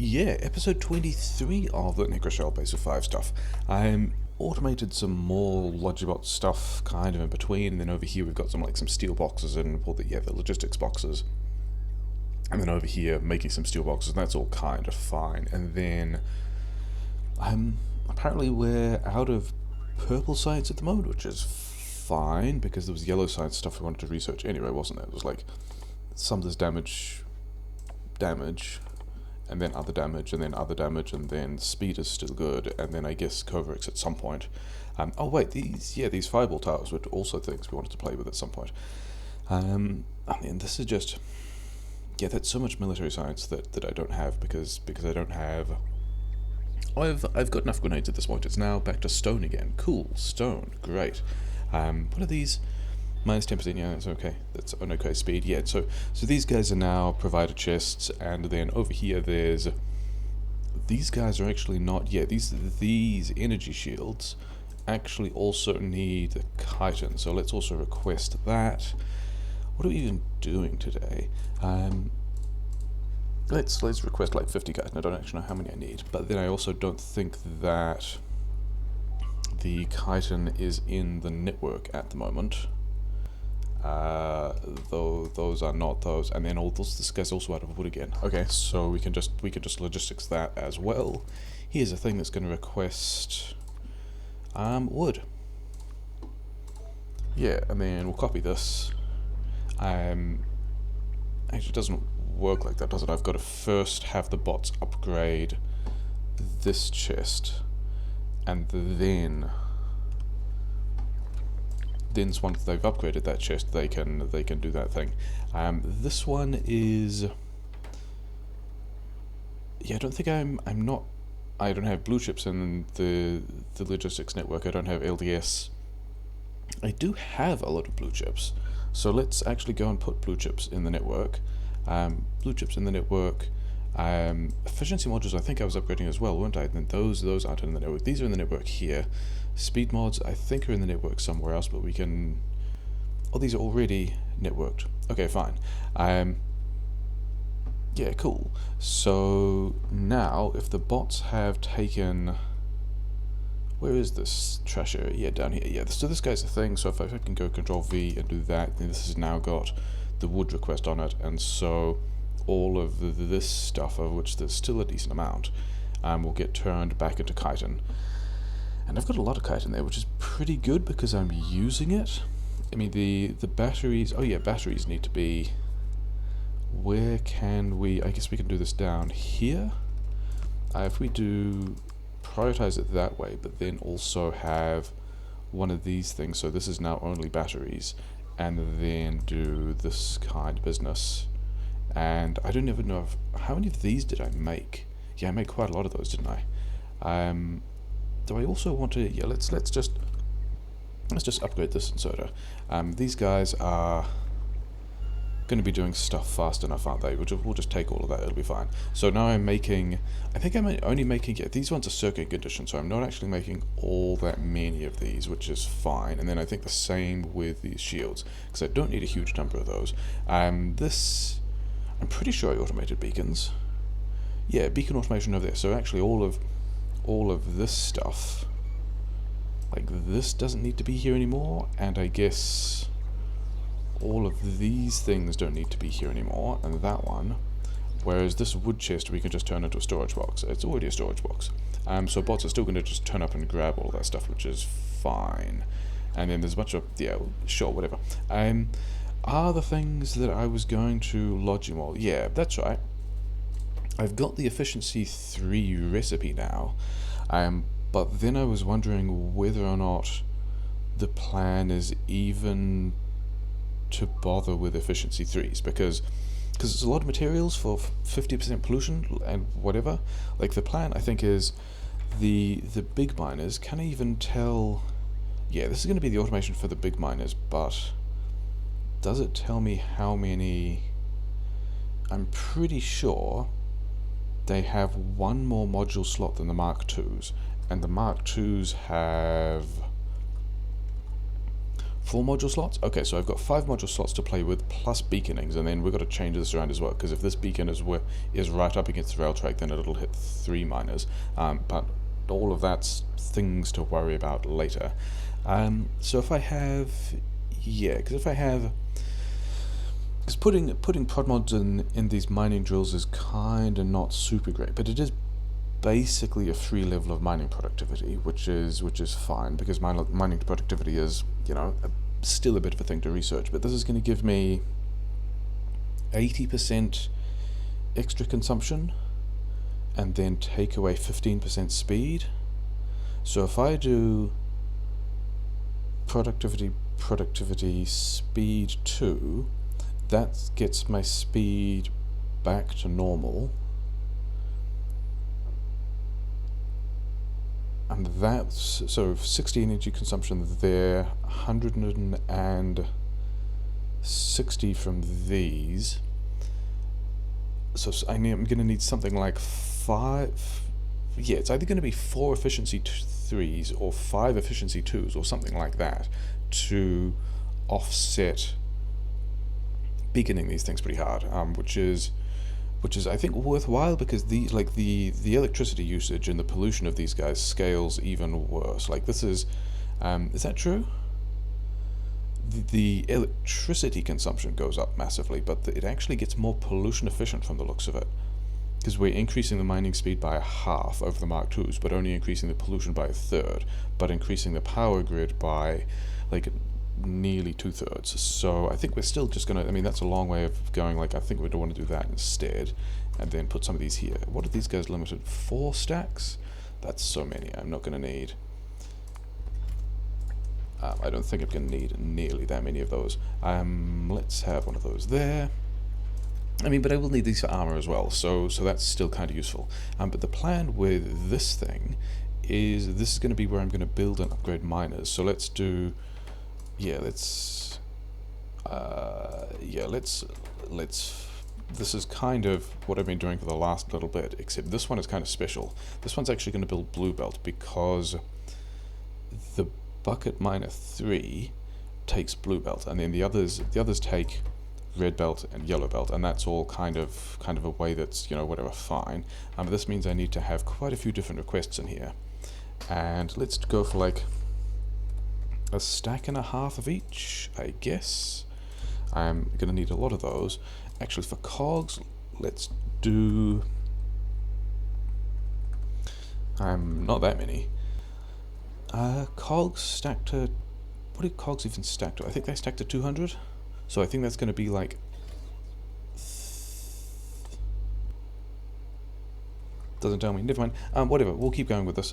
Yeah, episode 23 of the Necro-Schall base of 5 stuff. I automated some more Logibot stuff kind of in between, and then over here we've got some steel boxes and the logistics boxes. And then over here making some steel boxes, and that's all kind of fine. And then apparently we're out of purple sites at the moment, which is fine because there was yellow site stuff we wanted to research anyway, wasn't it? It was like some of this damage, and then other damage, and then other damage, and then speed is still good, and then I guess Coverix at some point. Oh wait, these fireball towers were also things we wanted to play with at some point. I mean, this is just, that's so much military science that I don't have because I don't have. I've got enough grenades at this point. It's now back to stone again. Cool, stone, great. What are these? Minus 10%, yeah, that's okay. That's an okay speed. Yeah, so these guys are now provider chests, and then over here there's... These guys are actually not... Yeah, these energy shields actually also need the chitin, so let's also request that. What are we even doing today? Let's request like 50 chitin. I don't actually know how many I need, but then I also don't think that the chitin is in the network at the moment. Though those are not those, and then this guy's also out of wood again. Okay, so we can just logistics that as well. Here's a thing that's going to request wood. Yeah, and then we'll copy this. Actually, it doesn't work like that, does it? I've got to first have the bots upgrade this chest, and then once they've upgraded that chest, they can do that thing. This one is... Yeah, I don't think I don't have blue chips in the logistics network. I don't have LDS. I do have a lot of blue chips, so let's actually go and put blue chips in the network. Blue chips in the network. Efficiency modules, I think I was upgrading as well, weren't I? And then those aren't in the network. These are in the network here. Speed mods, I think, are in the network somewhere else, but we can... Oh, these are already networked. Okay, fine. Yeah, cool. So now, if the bots have taken... Where is this trash area? Yeah, down here. Yeah, so this guy's a thing, so if I can go Control V and do that, then this has now got the wood request on it, and so all of this stuff, of which there's still a decent amount, will get turned back into chitin. And I've got a lot of chitin there, which is pretty good because I'm using it. I mean, the batteries... Oh yeah, batteries need to be... Where can we... I guess we can do this down here. If we do... Prioritize it that way, but then also have one of these things. So this is now only batteries. And then do this kind of business. And I don't even know how many of these did I make? Yeah, I made quite a lot of those, didn't I? Do I also want to... Yeah, let's just upgrade this inserter. These guys are going to be doing stuff fast enough, aren't they? We'll just take all of that, it'll be fine. So now I'm making... I think I'm only making... Yeah, these ones are circuit condition, so I'm not actually making all that many of these, which is fine. And then I think the same with these shields, because I don't need a huge number of those. This... I'm pretty sure I automated beacons. Yeah, beacon automation over there. So actually all of this stuff, like this, doesn't need to be here anymore, and I guess all of these things don't need to be here anymore, and that one, whereas this wood chest we can just turn into a storage box. It's already a storage box, so bots are still going to just turn up and grab all that stuff, which is fine. And then there's a bunch of, yeah, sure, whatever. Are the things that I was going to logimall? Yeah, that's right. I've got the efficiency 3 recipe now, but then I was wondering whether or not the plan is even to bother with efficiency 3s, because it's a lot of materials for 50% pollution and whatever. Like, the plan, I think, is the big miners. Can I even tell... Yeah, this is going to be the automation for the big miners, but does it tell me how many... I'm pretty sure they have one more module slot than the Mark IIs, and the Mark IIs have 4 module slots? Okay, so I've got 5 module slots to play with, plus beaconings, and then we've got to change this around as well, because if this beacon is right up against the rail track, then it'll hit 3 miners. But all of that's things to worry about later. So if I have... Yeah, because if I have... Because putting prod mods in these mining drills is kind of not super great, but it is basically a free level of mining productivity, which is fine, because mining productivity is, you know, still a bit of a thing to research. But this is going to give me 80% extra consumption, and then take away 15% speed. So if I do productivity, speed 2, that gets my speed back to normal. And that's, so 60 energy consumption there, 160 from these. So I'm going to need something like 5, yeah, it's either going to be 4 efficiency 3s or 5 efficiency 2s or something like that to offset beaconing these things pretty hard, which is I think worthwhile, because the electricity usage and the pollution of these guys scales even worse. Like, this is that true? The electricity consumption goes up massively, but it actually gets more pollution efficient from the looks of it, because we're increasing the mining speed by 1/2 over the Mark IIs, but only increasing the pollution by 1/3, but increasing the power grid by like nearly 2/3. So I think we're still just gonna, I mean, that's a long way of going. Like, I think we'd want to do that instead, and then put some of these here. What are these guys limited? 4 stacks? That's so many. I'm not gonna need. I don't think I'm gonna need nearly that many of those. Let's have one of those there. I mean, but I will need these for armor as well, so that's still kind of useful. But the plan with this thing is this is going to be where I'm going to build and upgrade miners. So let's do, yeah, let's. This is kind of what I've been doing for the last little bit, except this one is kind of special. This one's actually going to build blue belt, because the bucket miner 3 takes blue belt, and then the others take red belt and yellow belt, and that's all kind of a way that's, you know, whatever, fine. But this means I need to have quite a few different requests in here, and let's go for like a 1.5 stacks of each, I guess. I'm gonna need a lot of those. Actually, for cogs, let's do not that many. Cogs stack to, what do cogs even stack to? I think they stack to 200. So I think that's going to be like, doesn't tell me, never mind. Whatever, we'll keep going with this.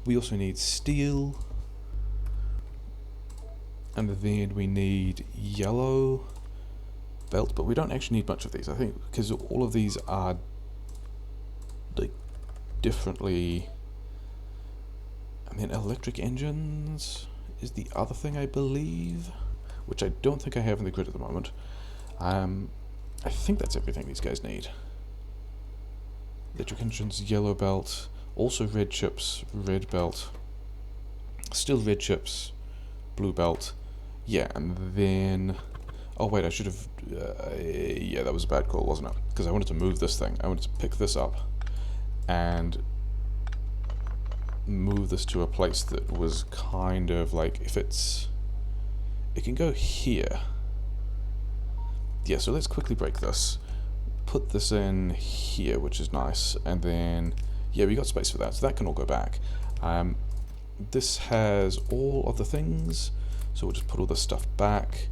We also need steel, and then we need yellow belt, but we don't actually need much of these, I think, because all of these are like differently. And then electric engines is the other thing, I believe, which I don't think I have in the grid at the moment. I think that's everything these guys need. Electric engines, yellow belt, also red chips, red belt, still red chips, blue belt, yeah, and then, oh wait, I should have, yeah, that was a bad call, wasn't it? Because I wanted to move this thing. I wanted to pick this up and move this to a place that was kind of like, if it can go here. Yeah, so let's quickly break this. Put this in here, which is nice, and then, yeah, we got space for that, so that can all go back. This has all of the things, so we'll just put all this stuff back,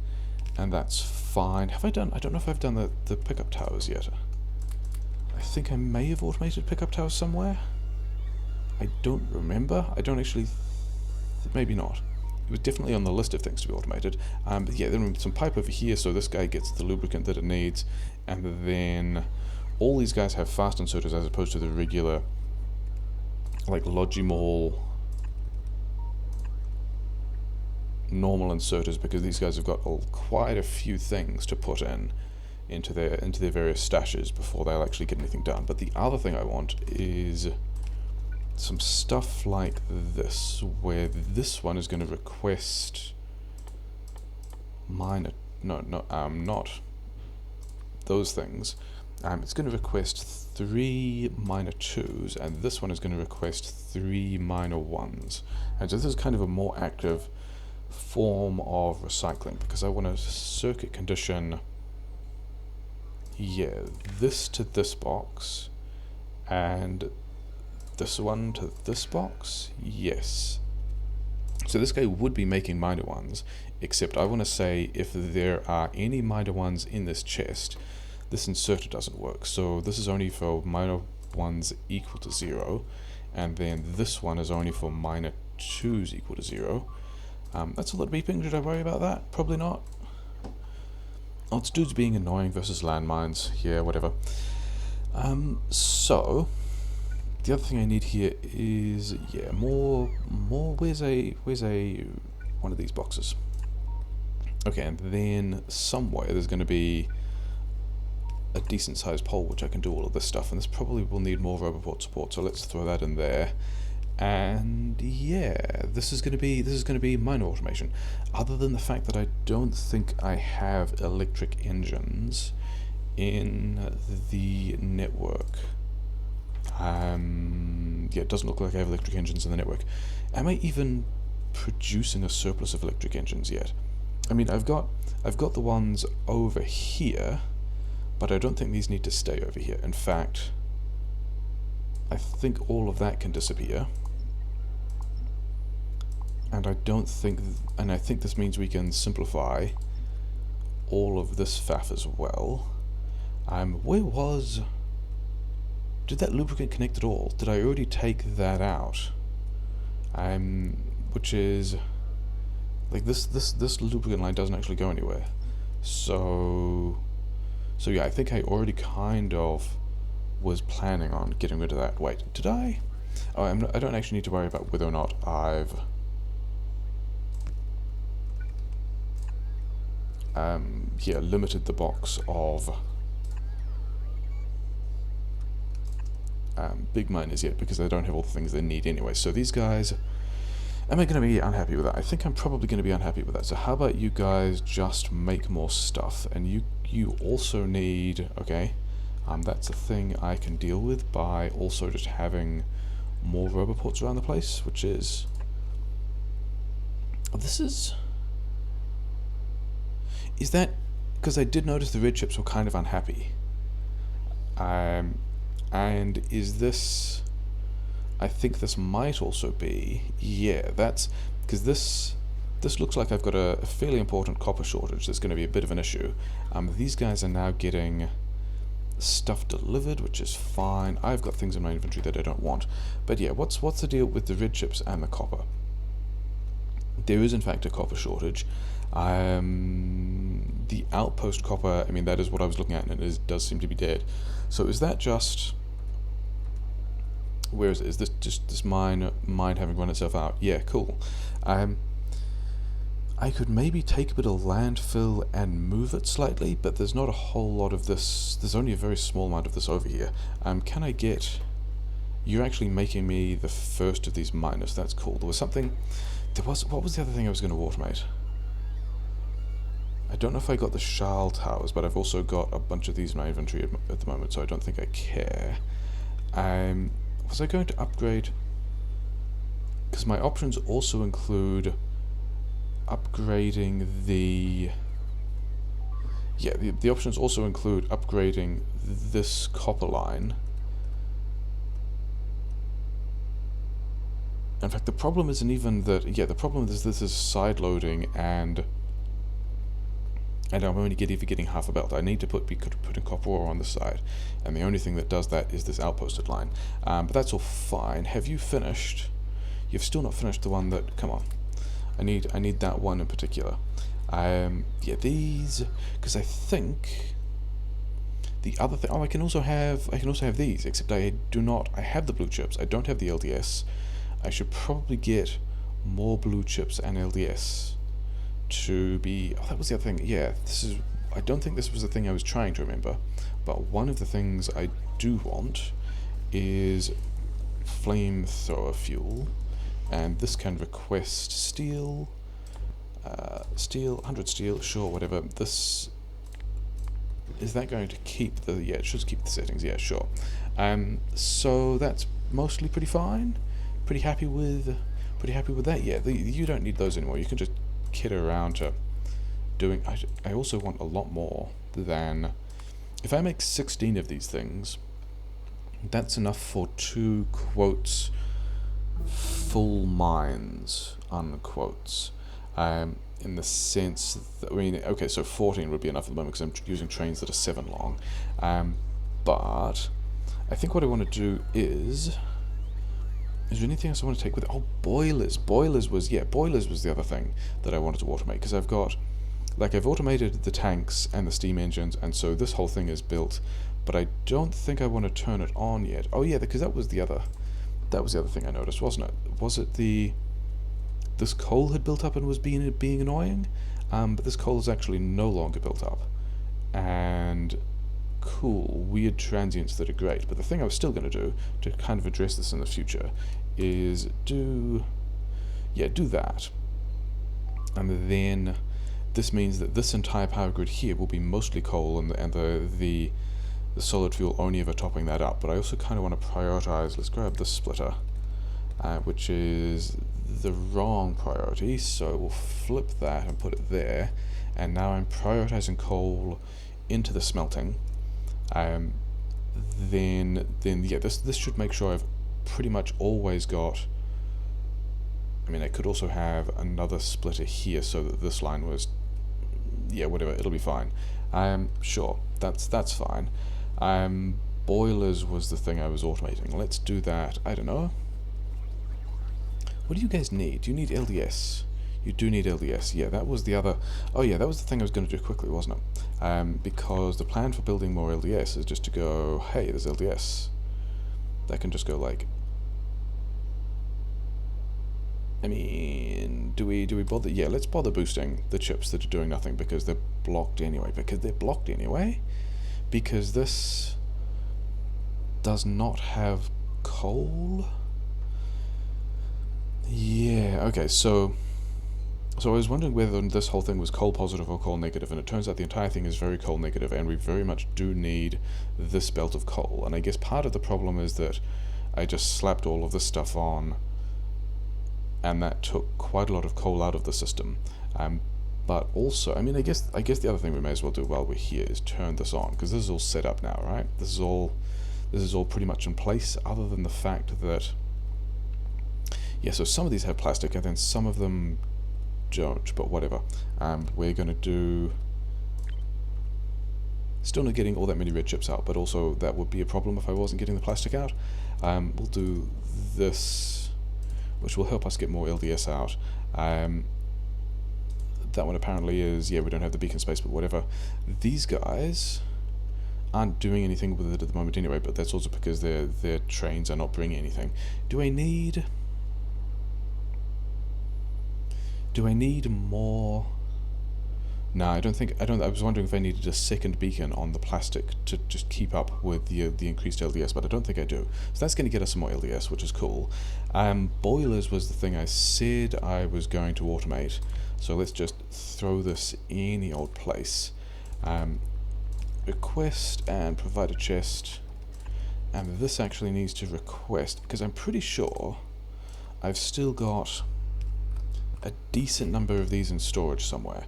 and that's fine. Have I done, I don't know if I've done the pickup towers yet. I think I may have automated pickup towers somewhere. I don't remember. I don't actually, maybe not. It was definitely on the list of things to be automated. But yeah, then some pipe over here, so this guy gets the lubricant that it needs, and then all these guys have fast inserters as opposed to the regular, like, logimall normal inserters, because these guys have got quite a few things to put into their various stashes before they'll actually get anything done. But the other thing I want is some stuff like this, where this one is going to request minor, not those things. It's going to request 3 minor 2s, and this one is going to request 3 minor 1s. And so this is kind of a more active form of recycling, because I want to circuit condition, yeah, this to this box, and this one to this box, yes. So this guy would be making minor 1s, except I want to say if there are any minor 1s in this chest, this inserter doesn't work. So this is only for minor 1s equal to 0, and then this one is only for minor 2s equal to 0. That's a lot of beeping. Should I worry about that? Probably not. Oh, it's dudes being annoying versus landmines. Yeah, whatever. So the other thing I need here is, yeah, more. Where's one of these boxes? Okay, and then somewhere there's going to be a decent sized pole which I can do all of this stuff, and this probably will need more Roboport support. So let's throw that in there. And yeah, this is going to be minor automation. Other than the fact that I don't think I have electric engines in the network. Yeah, it doesn't look like I have electric engines in the network. Am I even producing a surplus of electric engines yet? I mean, I've got the ones over here, but I don't think these need to stay over here. In fact, I think all of that can disappear. And I think this means we can simplify all of this faff as well. Did that lubricant connect at all? Did I already take that out? Which is, like, this lubricant line doesn't actually go anywhere. So yeah, I think I already kind of was planning on getting rid of that. Wait, did I? Oh, I don't actually need to worry about whether or not I've limited the box of big miners yet, because they don't have all the things they need anyway. So these guys, am I going to be unhappy with that? I think I'm probably going to be unhappy with that. So how about you guys just make more stuff, and you also need, okay, that's a thing I can deal with by also just having more Roboports around the place, which is, is that, because I did notice the red chips were kind of unhappy. And is this, I think this might also be, yeah, that's, because this looks like I've got a fairly important copper shortage that's going to be a bit of an issue. These guys are now getting stuff delivered, which is fine. I've got things in my inventory that I don't want. But yeah, what's the deal with the red chips and the copper? There is in fact a copper shortage. The outpost copper, I mean, that is what I was looking at, and it does seem to be dead. So is that just, where is it? Is this just this mine having run itself out? Yeah, cool. I could maybe take a bit of landfill and move it slightly, but there's not a whole lot of this. There's only a very small amount of this over here. Can I get, you're actually making me the first of these miners. That's cool. There was something, what was the other thing I was going to automate? I don't know if I got the Schall towers, but I've also got a bunch of these in my inventory at the moment, so I don't think I care. Was I going to upgrade? Because my options also include upgrading the... Yeah, the options also include upgrading this copper line. In fact, the problem isn't even that... Yeah, the problem is this is side-loading, and I'm only getting half a belt. I need to put in copper ore on the side, and the only thing that does that is this outposted line. But that's all fine. Have you finished? You've still not finished the one that... Come on. I need that one in particular. Yeah, these, because I think the other thing. Oh, I can also have these. Except I do not. I have the blue chips. I don't have the LDS. I should probably get more blue chips and LDS to be... Oh, that was the other thing. Yeah, this is... I don't think this was the thing I was trying to remember, but one of the things I do want is flamethrower fuel, and this can request steel. Steel, 100 steel, sure, whatever. This, is that going to keep the, yeah, it should keep the settings, yeah, sure. So that's mostly pretty fine. Pretty happy with that, yeah. You don't need those anymore, you can just kit around to doing, I also want a lot more than, if I make 16 of these things, that's enough for 2 quotes full mines, unquotes. In the sense that, I mean, okay, so 14 would be enough at the moment because I'm using trains that are 7 long. But I think what I want to do is there anything else I want to take with it? Oh, boilers. Boilers was the other thing that I wanted to automate, because I've got, like, I've automated the tanks and the steam engines, and so this whole thing is built, but I don't think I want to turn it on yet. Oh yeah, because that was the other thing I noticed, wasn't it? Was it this coal had built up and was being annoying? But this coal is actually no longer built up. And cool, weird transients that are great. But the thing I was still going to do, to kind of address this in the future, is do that. And then this means that this entire power grid here will be mostly coal, and the solid fuel only ever topping that up. But I also kind of want to prioritize, let's grab this splitter, which is the wrong priority, so we'll flip that and put it there, and now I'm prioritizing coal into the smelting. Then yeah, this should make sure I've pretty much always got, I mean, I could also have another splitter here so that this line was, yeah, whatever, it'll be fine. Sure, that's fine. Boilers was the thing I was automating. Let's do that. I don't know. What do you guys need? Do you need LDS? You do need LDS. Yeah, that was the other... Oh yeah, that was the thing I was going to do quickly, wasn't it? Because the plan for building more LDS is just to go, hey, there's LDS. That can just go like... I mean, do we bother? Yeah, let's bother boosting the chips that are doing nothing because they're blocked anyway. Because this does not have coal. Yeah, okay, so I was wondering whether this whole thing was coal positive or coal negative, and it turns out the entire thing is very coal negative, and we very much do need this belt of coal. And I guess part of the problem is that I just slapped all of this stuff on, and that took quite a lot of coal out of the system. But also, I mean, I guess the other thing we may as well do while we're here is turn this on, because this is all set up now, right? This is all pretty much in place, other than the fact that, yeah, so some of these have plastic, and then some of them don't, but whatever. We're going to do... Still not getting all that many red chips out, but also that would be a problem if I wasn't getting the plastic out. We'll do this, which will help us get more LDS out. That one apparently is, yeah, we don't have the beacon space, but whatever. These guys aren't doing anything with it at the moment anyway, but that's also because their trains are not bringing anything. Do I need more? No, I was wondering if I needed a second beacon on the plastic to just keep up with the increased LDS, but I don't think I do. So that's going to get us some more LDS, which is cool. Boilers was the thing I said I was going to automate, so let's just throw this any old place. Request and provide a chest, and this actually needs to request, because I'm pretty sure I've still got a decent number of these in storage somewhere.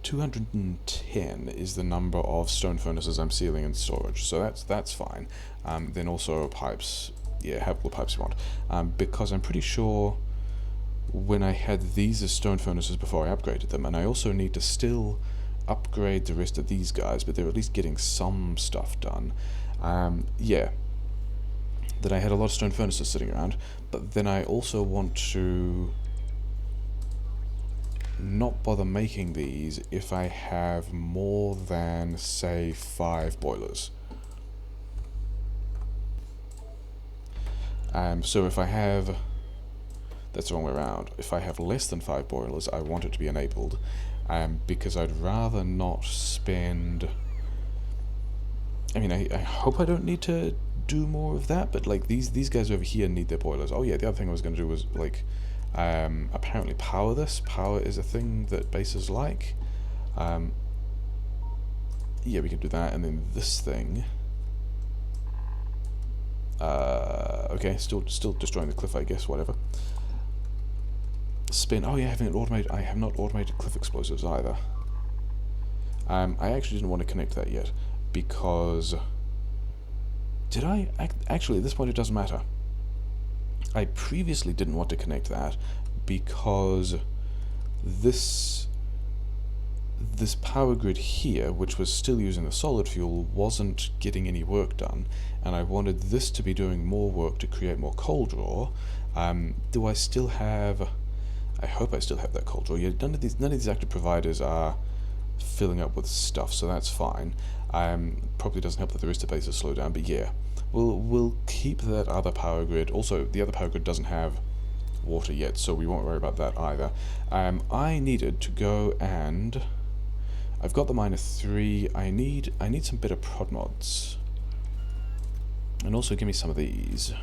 210 is the number of stone furnaces I'm sealing in storage, so that's fine. Then also pipes, yeah, have all the pipes you want, because I'm pretty sure when I had these as stone furnaces before I upgraded them, and I also need to still upgrade the rest of these guys, but they're at least getting some stuff done. Yeah, that I had a lot of stone furnaces sitting around, but then I also want to not bother making these if I have more than, say, 5 boilers. So if I have... That's the wrong way around. If I have less than 5 boilers, I want it to be enabled, because I'd rather not spend... I mean, I hope I don't need to do more of that, but like these guys over here need their boilers. Oh yeah, the other thing I was going to do was like apparently power this. Power is a thing that bases like. Yeah, we can do that, and then this thing. Okay, still destroying the cliff, I guess. Whatever. Spin. Oh yeah, having it automated. I have not automated cliff explosives either. I actually didn't want to connect that yet because. Did I? Actually, at this point, it doesn't matter. I previously didn't want to connect that because this power grid here, which was still using the solid fuel, wasn't getting any work done, and I wanted this to be doing more work to create more coal draw. Do I still have? I hope I still have that coal draw. Yeah, none of these active providers are filling up with stuff, so that's fine. Probably doesn't help that the rest of the base is slowed down, but yeah, we'll keep that other power grid. Also, the other power grid doesn't have water yet, so we won't worry about that either. I needed to go and I've got the -3. I need some better prod mods, and also give me some of these.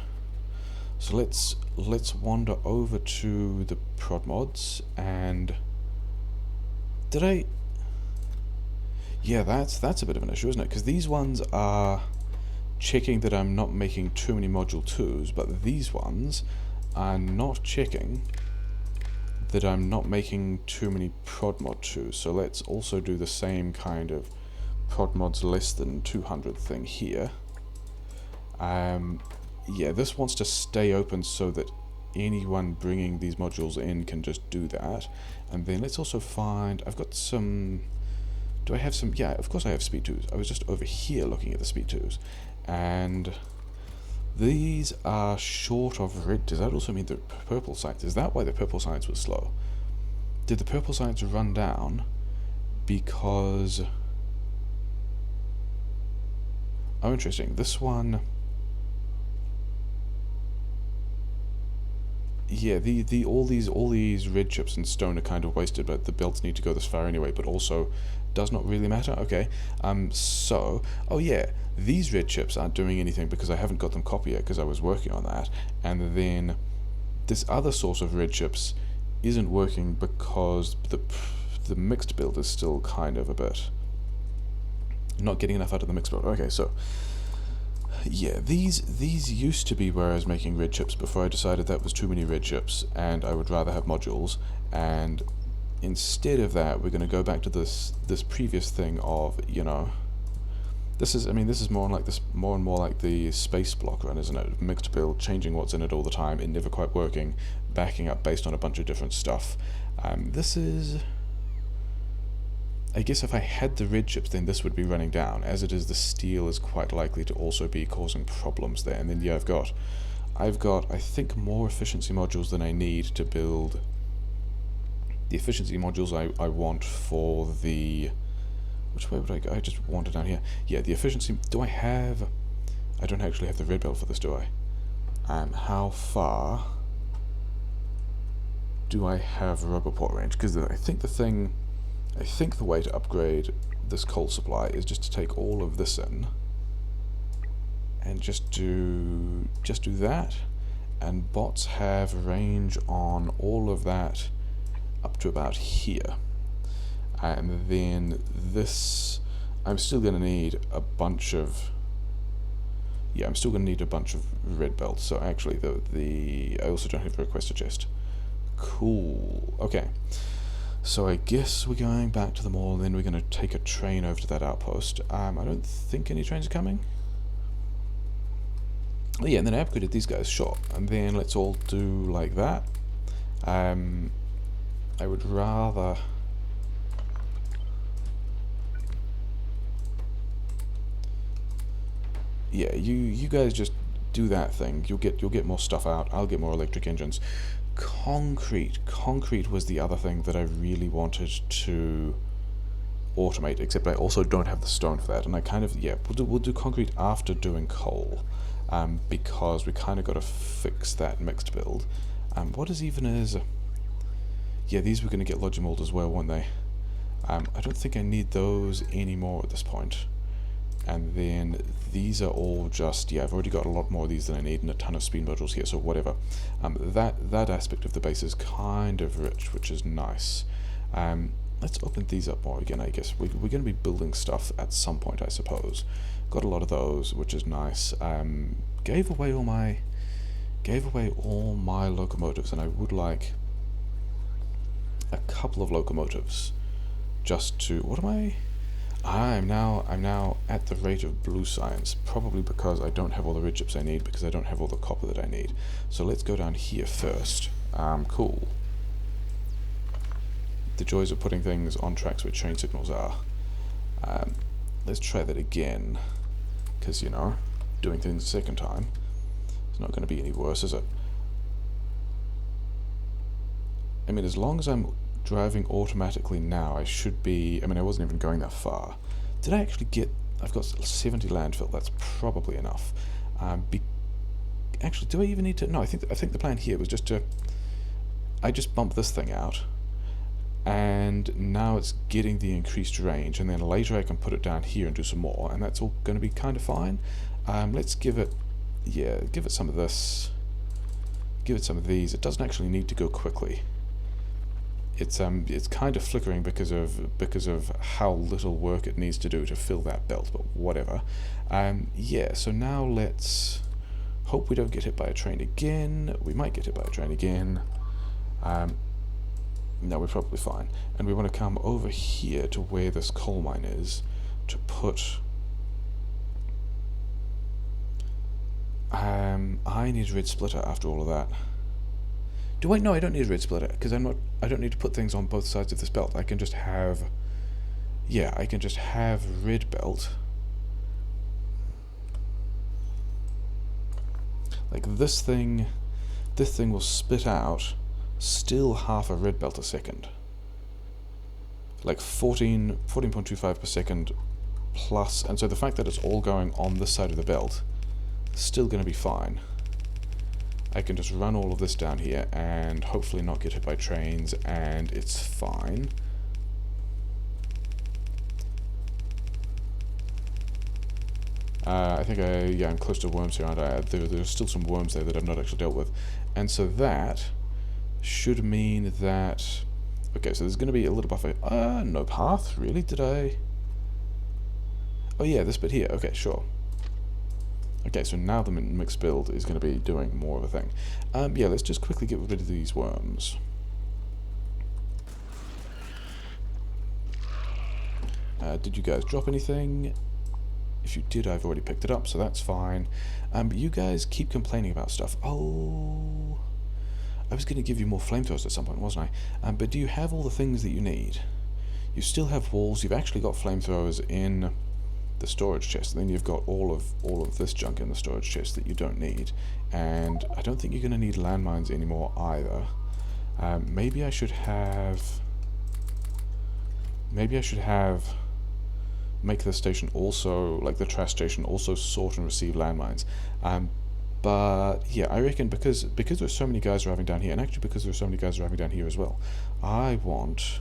So let's wander over to the prod mods, and did I? Yeah, that's a bit of an issue, isn't it? Because these ones are checking that I'm not making too many module 2s, but these ones are not checking that I'm not making too many prod mod 2s. So let's also do the same kind of prod mods less than 200 thing here. Yeah, this wants to stay open so that anyone bringing these modules in can just do that. And then let's also find, I've got some, do I have some, yeah, of course I have speed 2s. I was just over here looking at the speed 2s. And these are short of red. Does that also mean the purple science? Is that why the purple science was slow? Did the purple science run down because... Oh, interesting. This one... Yeah, all these red chips and stone are kind of wasted, but the belts need to go this far anyway, but also does not really matter. Okay. So, oh yeah, these red chips aren't doing anything because I haven't got them copied yet because I was working on that. And then this other source of red chips isn't working because the mixed build is still kind of a bit not getting enough out of the mixed build. Okay, so yeah, these used to be where I was making red chips before I decided that was too many red chips and I would rather have modules, and instead of that we're going to go back to this previous thing of, you know, this is more and more like the space block run, isn't it? Mixed build, changing what's in it all the time, it never quite working, backing up based on a bunch of different stuff. This is... I guess if I had the red chips, then this would be running down. As it is, the steel is quite likely to also be causing problems there. And then yeah, I've got I think more efficiency modules than I need to build the efficiency modules I want for the... Which way would I go? I just wandered down here. Yeah, the efficiency... Do I have... I don't actually have the red belt for this, do I? How far do I have Roboport range? Because I think the way to upgrade this coal supply is just to take all of this in and just do that, and bots have range on all of that up to about here. And then this, I'm still going to need a bunch of... Yeah, I'm still going to need a bunch of red belts. So actually, I also don't have a requester chest. Cool. Okay. So I guess we're going back to the mall, and then we're going to take a train over to that outpost. I don't think any trains are coming. Oh, yeah, and then I upgraded these guys, sure. And then let's all do like that. I would rather... Yeah, you guys just do that thing. You'll get more stuff out. I'll get more electric engines. Concrete was the other thing that I really wanted to automate, except I also don't have the stone for that, and I kind of, yeah, we'll do concrete after doing coal, because we kind of got to fix that mixed build. What is even is... Yeah, these were going to get logimalled as well, weren't they? I don't think I need those anymore at this point. And then these are all just, yeah, I've already got a lot more of these than I need and a ton of speed modules here, so whatever. That aspect of the base is kind of rich, which is nice. Let's open these up more again, I guess. We're going to be building stuff at some point, I suppose. Got a lot of those, which is nice. Gave away all my locomotives, and I would like a couple of locomotives just to, what am I? I'm now at the rate of blue science, probably because I don't have all the red chips I need, because I don't have all the copper that I need. So let's go down here first. Cool. The joys of putting things on tracks where train signals are. Let's try that again, because, you know, doing things a second time, it's not going to be any worse, is it? I mean, as long as I'm driving automatically now, I should be, I mean, I wasn't even going that far. Did I actually get, I've got 70 landfill, that's probably enough. Actually, do I even need to, no, I think the plan here was just to, I just bump this thing out, and now it's getting the increased range, and then later I can put it down here and do some more, and that's all going to be kind of fine. Let's give it, yeah, give it some of this, give it some of these. It doesn't actually need to go quickly. It's kind of flickering because of how little work it needs to do to fill that belt, but whatever. Yeah, so now let's hope we don't get hit by a train again. We might get hit by a train again. No, we're probably fine. And we want to come over here to where this coal mine is to put... I need a red splitter after all of that. Wait, no, I don't need a red splitter, because I don't need to put things on both sides of this belt. I can just have... Yeah, I can just have red belt. Like this thing will spit out still half a red belt a second. Like 14.25 per second plus, and so the fact that it's all going on this side of the belt is still going to be fine. I can just run all of this down here and hopefully not get hit by trains, and it's fine. I think I'm close to worms here, aren't I? There's still some worms there that I've not actually dealt with. And so that should mean that... Okay, so there's going to be a little buffer. No path, really? Did I... Oh yeah, this bit here. Okay, sure. Okay, so now the mixed build is going to be doing more of a thing. Yeah, let's just quickly get rid of these worms. Did you guys drop anything? If you did, I've already picked it up, so that's fine. But you guys keep complaining about stuff. Oh, I was going to give you more flamethrowers at some point, wasn't I? But do you have all the things that you need? You still have walls. You've actually got flamethrowers in the storage chest, and then you've got all of this junk in the storage chest that you don't need, and I don't think you're going to need landmines anymore either. Maybe I should have make the station also, like the trash station, also sort and receive landmines. But yeah, I reckon because there's so many guys arriving down here, and actually because there's so many guys arriving down here as well, I want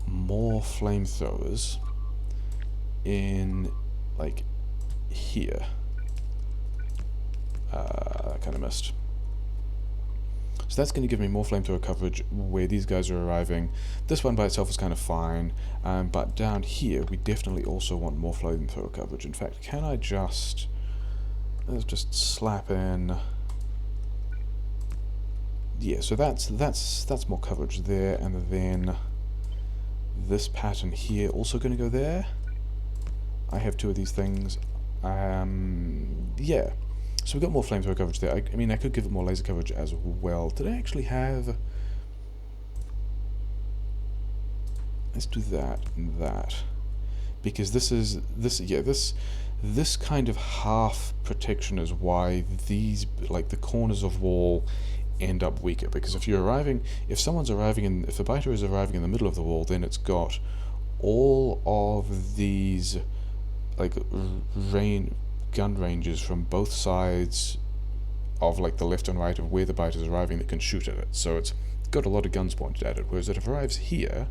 more flamethrowers in, like, here. I kind of missed. So that's going to give me more flamethrower coverage where these guys are arriving. This one by itself is kind of fine, but down here we definitely also want more flamethrower coverage. In fact, can I just... Let's just slap in... Yeah, so that's more coverage there, and then this pattern here also going to go there. I have two of these things. Yeah. So we've got more flamethrower coverage there. I mean, I could give it more laser coverage as well. Did I actually have... Let's do that and that. Because this kind of half protection is why these, like, the corners of wall end up weaker. Because if if the biter is arriving in the middle of the wall, then it's got all of these, like, gun ranges from both sides of, like, the left and right of where the biter is arriving that can shoot at it. So it's got a lot of guns pointed at it. Whereas if it arrives here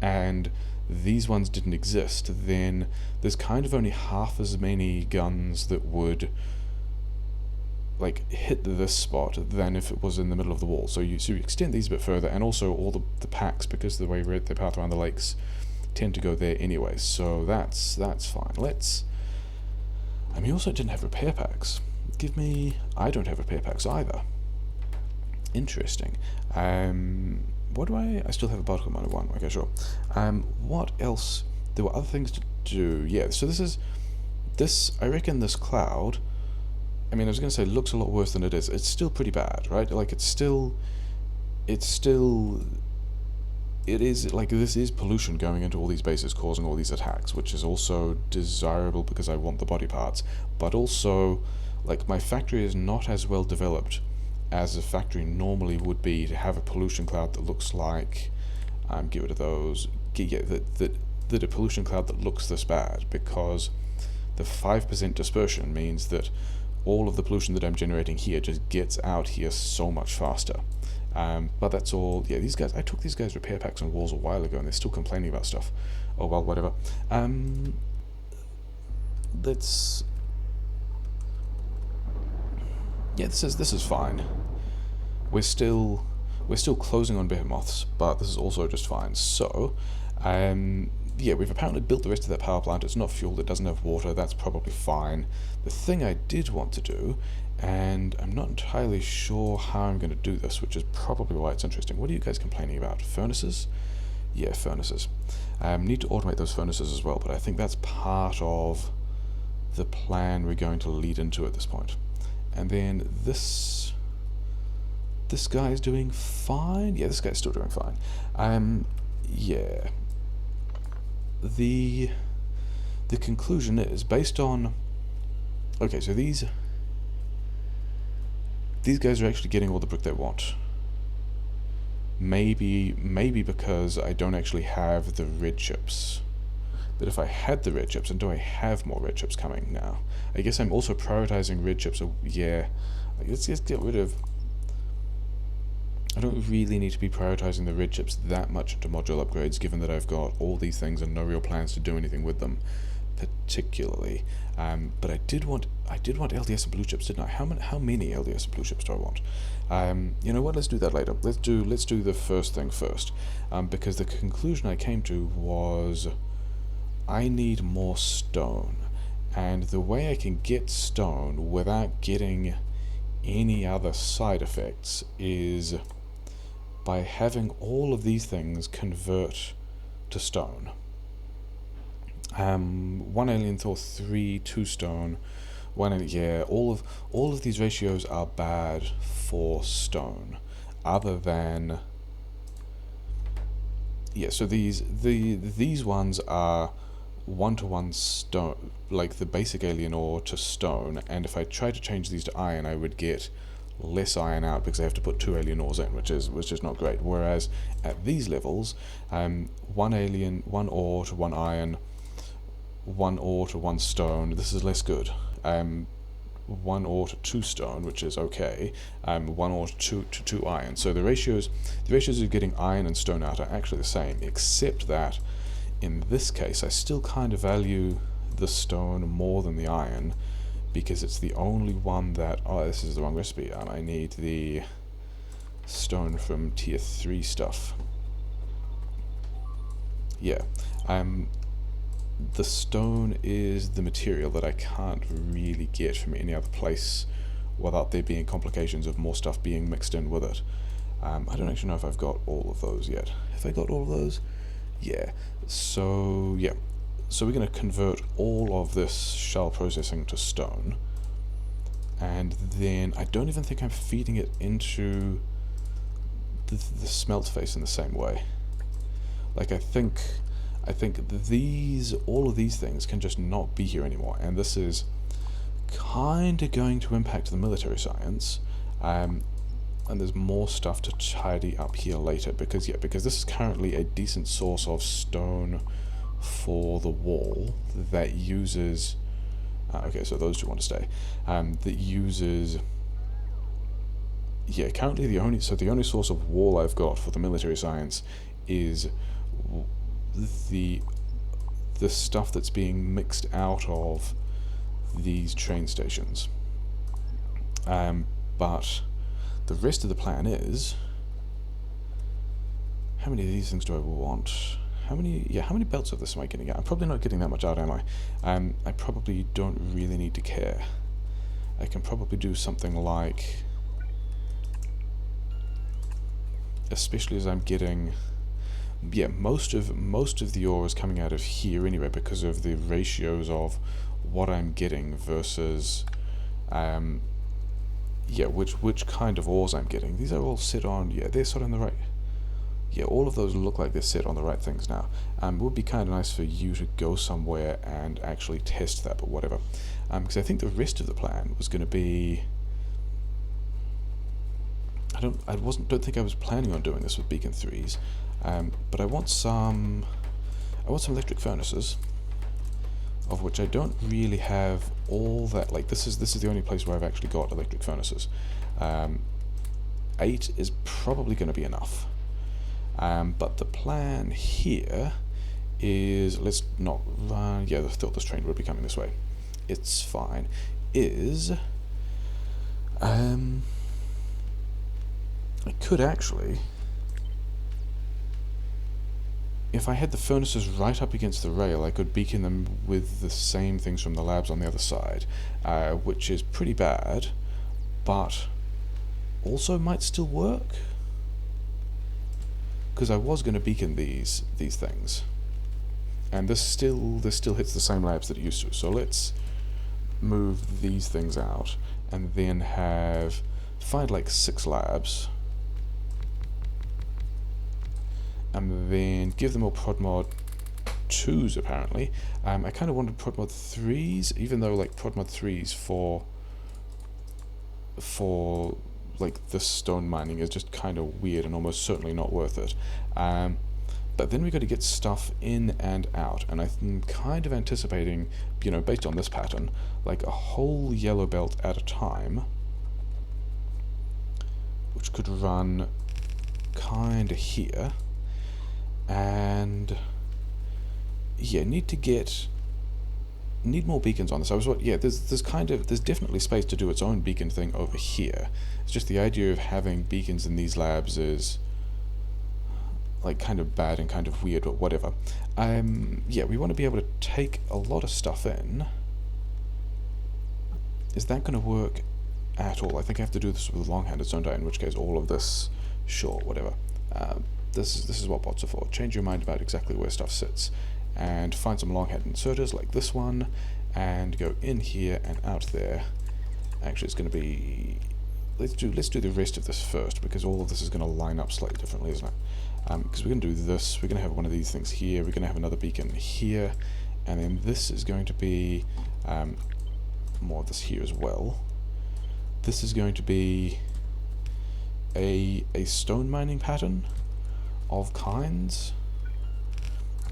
and these ones didn't exist, then there's kind of only half as many guns that would like hit this spot than if it was in the middle of the wall. So you extend these a bit further, and also all the packs, because of the way they path around the lakes, tend to go there anyway. So that's fine. We also didn't have repair packs. I don't have repair packs either. Interesting. What do I still have a particle miner one. Okay, sure. What else? There were other things to do. Yeah, so I reckon this cloud, I was going to say it looks a lot worse than it is. It's still pretty bad, right? Like, it is, like, this is pollution going into all these bases, causing all these attacks, which is also desirable because I want the body parts, but also, like, my factory is not as well developed as a factory normally would be to have a pollution cloud that looks like, get rid of those, that a pollution cloud that looks this bad, because the 5% dispersion means that all of the pollution that I'm generating here just gets out here so much faster. But that's all. Yeah, these guys, I took these guys repair packs on walls a while ago, and they're still complaining about stuff. Oh well, whatever. Yeah, this is fine. We're still closing on behemoths, but this is also just fine. So, yeah, we've apparently built the rest of that power plant. It's not fueled, it doesn't have water, that's probably fine. The thing I did want to do, and I'm not entirely sure how I'm going to do this, which is probably why it's interesting. What are you guys complaining about? Furnaces? Yeah, furnaces. Need to automate those furnaces as well, but I think that's part of the plan we're going to lead into at this point. And then this guy's doing fine. Yeah, this guy's still doing fine. Yeah. The conclusion is based on. Okay, so these guys are actually getting all the brick they want. Maybe because I don't actually have the red chips. But if I had the red chips, and do I have more red chips coming now? I guess I'm also prioritizing red chips, so yeah. Let's just get rid of. I don't really need to be prioritizing the red chips that much into module upgrades, given that I've got all these things and no real plans to do anything with them, particularly. But I did want LDS and blue chips, didn't I? How many LDS and blue chips do I want? You know what? Let's do that later. Let's do the first thing first, because the conclusion I came to was I need more stone, and the way I can get stone without getting any other side effects is by having all of these things convert to stone. 1 alien Thor 3, 2 stone, 1 alien, yeah, all of these ratios are bad for stone, other than, yeah, so these ones are 1-to-1 stone, like the basic alien ore to stone, and if I try to change these to iron, I would get less iron out because I have to put 2 alien ores in, which is not great. Whereas at these levels, 1 alien, 1 ore to 1 iron, 1 ore to 1 stone, this is less good. 1 ore to 2 stone, which is okay. 1 ore to 2 iron. So the ratios of getting iron and stone out are actually the same, except that in this case I still kind of value the stone more than the iron, because it's the only one that, oh, this is the wrong recipe. I need the stone from tier 3 stuff. Yeah. The stone is the material that I can't really get from any other place without there being complications of more stuff being mixed in with it. I don't actually know if I've got all of those yet. Have I got all of those? Yeah. So, yeah. So we're going to convert all of this shell processing to stone, and then I don't even think I'm feeding it into the smelt face in the same way. Like, I think all of these things can just not be here anymore, and this is kind of going to impact the military science, and there's more stuff to tidy up here later, because this is currently a decent source of stone for the wall that uses okay, so those two want to stay, that uses, yeah, currently the only source of wall I've got for the military science is the stuff that's being mixed out of these train stations. But the rest of the plan is, how many of these things do I want? How many belts of this am I getting out? I'm probably not getting that much out, am I? I probably don't really need to care. I can probably do something like, especially as I'm getting, most of the ore is coming out of here anyway, because of the ratios of what I'm getting versus which kind of ores I'm getting. These are all set on, they're set on the right. All of those look like they're set on the right things now. It would be kind of nice for you to go somewhere and actually test that, but whatever. Because I think the rest of the plan was going to be, I don't think I was planning on doing this with beacon 3s, but I want some electric furnaces, of which I don't really have all that. Like, this is the only place where I've actually got electric furnaces. 8 is probably going to be enough. But the plan here is, let's not run, I thought this train would be coming this way. It's fine. I could actually, if I had the furnaces right up against the rail, I could beacon them with the same things from the labs on the other side, which is pretty bad, but also might still work. Because I was going to beacon these things, and this still hits the same labs that it used to. So let's move these things out, and then find like 6 labs, and then give them all prod mod 2s apparently. I kind of wanted prod mod 3s, even though like prod mod 3s for like this stone mining is just kind of weird and almost certainly not worth it. But then we got to get stuff in and out, and I'm kind of anticipating, based on this pattern, like a whole yellow belt at a time, which could run kind of here, and need more beacons on this. There's definitely space to do its own beacon thing over here. It's just the idea of having beacons in these labs is like kind of bad and kind of weird, but whatever. We want to be able to take a lot of stuff in. Is that going to work at all? I think I have to do this with long-handed, don't I? In which case, all of this, sure, whatever. This is what bots are for. Change your mind about exactly where stuff sits, and find some long-handed inserters like this one, and go in here and out there. Actually, it's going to be, let's do the rest of this first, because all of this is going to line up slightly differently, isn't it? Because we're going to do this, we're going to have one of these things here, we're going to have another beacon here, and then this is going to be more of this here as well. This is going to be a stone mining pattern of kinds.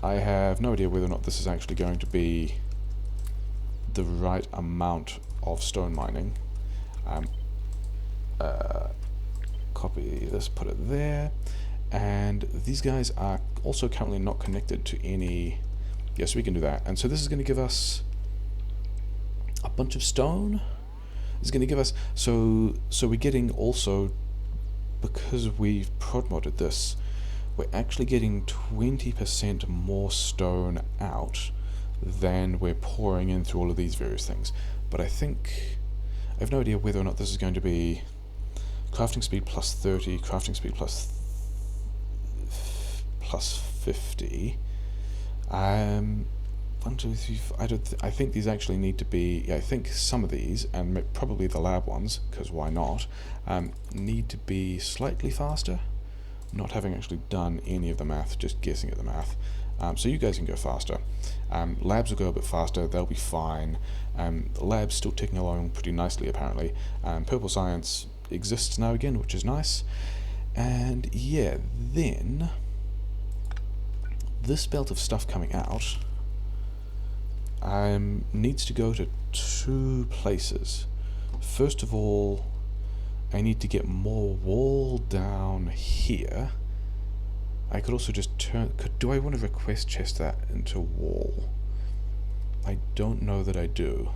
I have no idea whether or not this is actually going to be the right amount of stone mining. Copy this, put it there, and these guys are also currently not connected to any. Yes, we can do that, and so this is going to give us a bunch of stone. It's going to give us, so we're getting also, because we've prod modded this, we're actually getting 20% more stone out than we're pouring in through all of these various things. But I have no idea whether or not this is going to be crafting speed plus 30, crafting speed plus 50. 1, 2, 3, 4, I think these actually need to be, I think some of these, and probably the lab ones, because why not, need to be slightly faster. Not having actually done any of the math, just guessing at the math. So you guys can go faster. Labs will go a bit faster, they'll be fine. Labs still ticking along pretty nicely apparently. Purple Science exists now again, which is nice. And then this belt of stuff coming out needs to go to 2 places. First of all, I need to get more wall down here, I could also just turn... do I want to request chest that into wall? I don't know that I do.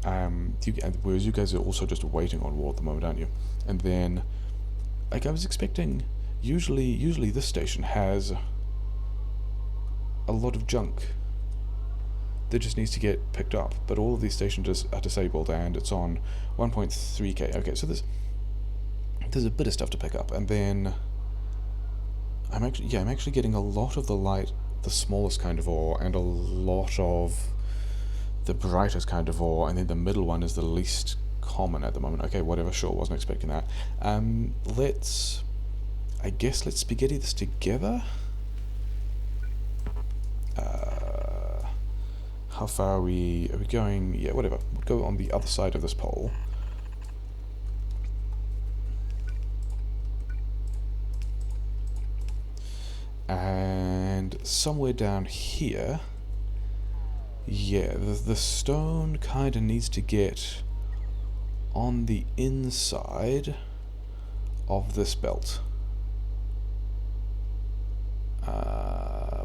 Whereas you guys are also just waiting on wall at the moment, aren't you? And then, like, I was expecting... Usually this station has a lot of junk that just needs to get picked up, but all of these stations are disabled, and it's on 1.3k. Okay, so there's a bit of stuff to pick up, and then I'm actually getting a lot of the smallest kind of ore, and a lot of the brightest kind of ore, and then the middle one is the least common at the moment. Okay, whatever, sure, wasn't expecting that. Let's spaghetti this together. How far are we going? Yeah, whatever. We'll go on the other side of this pole. And somewhere down here, yeah, the stone kind of needs to get on the inside of this belt.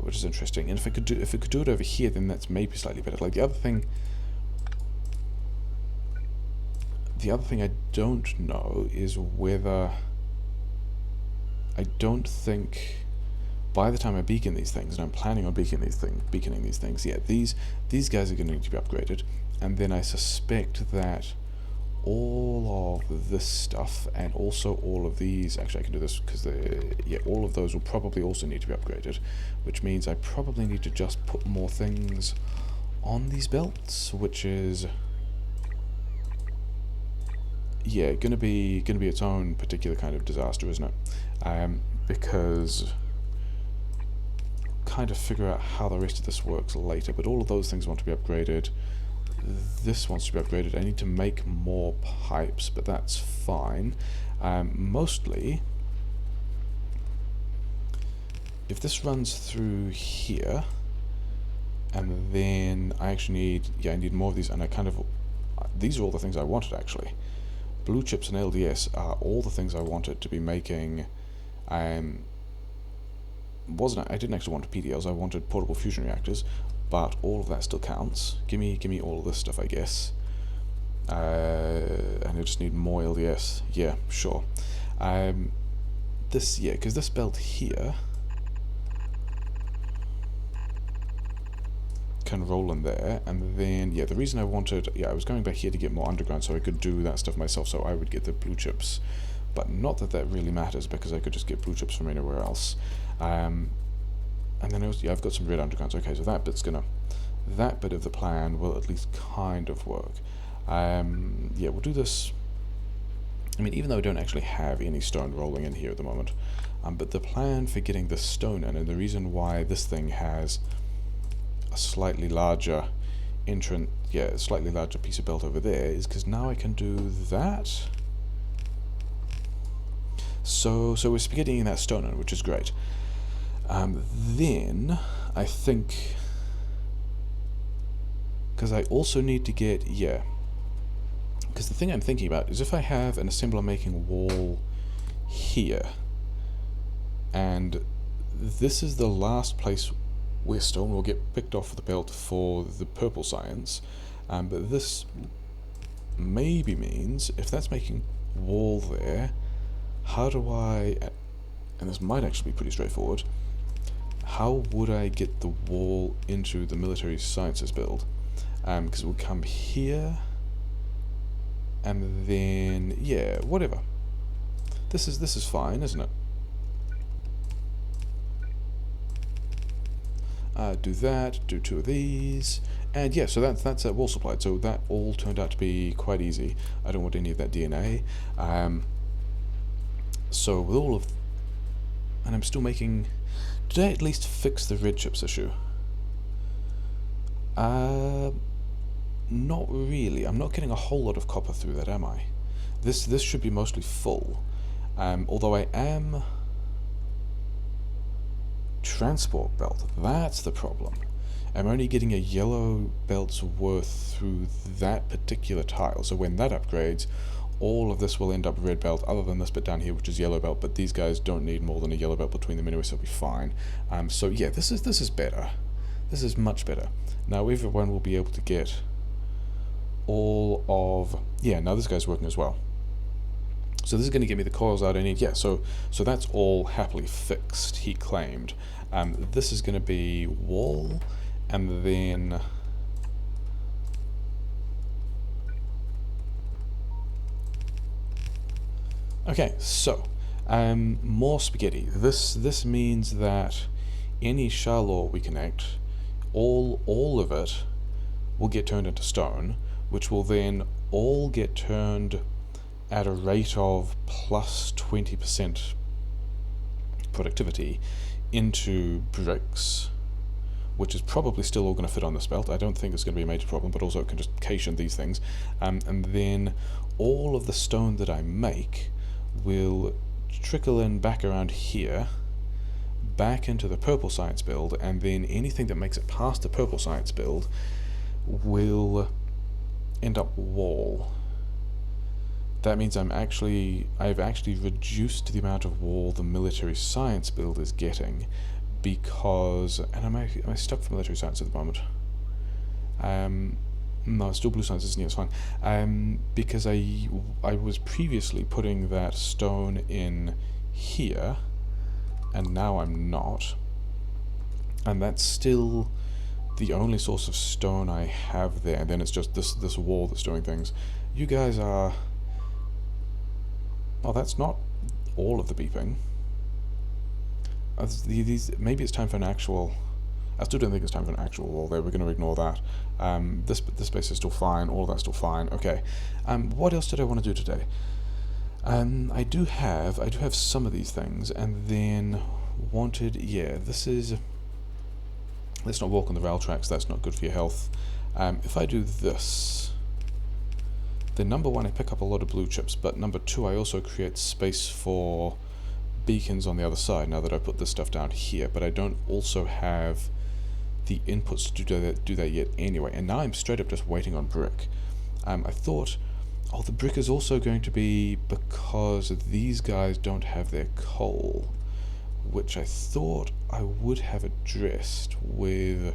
Which is interesting. And if it could do it over here, then that's maybe slightly better. Like the other thing I don't know is whether... I don't think by the time I beacon these things, and I'm planning on beaconing these things, yeah, these guys are going to need to be upgraded, and then I suspect that all of this stuff, and also all of these, actually I can do this because all of those will probably also need to be upgraded, which means I probably need to just put more things on these belts, which is gonna be its own particular kind of disaster, isn't it? Because kind of figure out how the rest of this works later, but all of those things want to be upgraded. This wants to be upgraded. I need to make more pipes, but that's fine. Mostly, if this runs through here, and then I actually I need more of these, and these are all the things I wanted, actually. Blue chips and LDS are all the things I wanted to be making. I didn't actually want PDLs, I wanted portable fusion reactors, but all of that still counts. Give me all of this stuff, I guess. And I just need more LDS. Yeah, sure. Because this belt here can roll in there, and then, the reason I wanted, I was going back here to get more underground so I could do that stuff myself, so I would get the blue chips. But not that really matters, because I could just get blue chips from anywhere else. And then I've got some red undergrounds. Okay, so that bit of the plan will at least kind of work. We'll do this. I mean, even though I don't actually have any stone rolling in here at the moment, but the plan for getting the stone in, and the reason why this thing has a slightly larger a slightly larger piece of belt over there, is because now I can do that. So we're spaghettiing that stone in, which is great. Then I think, because I also need to get, because the thing I'm thinking about is if I have an assembler making wall here, and this is the last place where stone will get picked off the belt for the purple science, but this maybe means if that's making wall there, how do I, and this might actually be pretty straightforward, how would I get the wall into the military sciences build? Because it would come here, and then, whatever. This is fine, isn't it? Do that, do 2 of these, and so that's wall supplied, so that all turned out to be quite easy. I don't want any of that DNA. So with all of, and I'm still making, did I at least fix the red chips issue? Not really. I'm not getting a whole lot of copper through that, am I? This should be mostly full. Although I am... Transport belt, that's the problem. I'm only getting a yellow belt's worth through that particular tile, so when that upgrades, all of this will end up red belt, other than this bit down here, which is yellow belt, but these guys don't need more than a yellow belt between them anyway, so it'll be fine. So yeah, this is better. This is much better. Now everyone will be able to get all of... Yeah, now this guy's working as well. So this is going to give me the coils out I need. Yeah, so that's all happily fixed, he claimed. This is going to be wall, and then... Okay, so, more spaghetti. This means that any Schall ore we connect, all of it will get turned into stone, which will then all get turned at a rate of plus 20% productivity into bricks, which is probably still all going to fit on this belt. I don't think it's going to be a major problem, but also it can just cation these things. And then all of the stone that I make will trickle in back around here, back into the purple science build, and then anything that makes it past the purple science build will end up wall. That means I've actually reduced the amount of wall the military science build is getting, because... And am I stuck for military science at the moment? No, it's still blue science, isn't it? It's fine. Because I was previously putting that stone in here, and now I'm not. And that's still the only source of stone I have there. And then it's just this wall that's doing things. You guys are... Oh, that's not all of the beeping. Maybe it's time for an actual... I still don't think it's time for an actual wall there. We're going to ignore that. This space is still fine. All of that's still fine. Okay. What else did I want to do today? I do have some of these things, and then wanted... Yeah, this is... Let's not walk on the rail tracks. That's not good for your health. If I do this... Then number one, I pick up a lot of blue chips, but number two, I also create space for beacons on the other side, now that I put this stuff down here, but I don't also have the inputs to do that yet anyway, and now I'm straight up just waiting on brick. I thought, oh, the brick is also going to be because these guys don't have their coal, which I thought I would have addressed with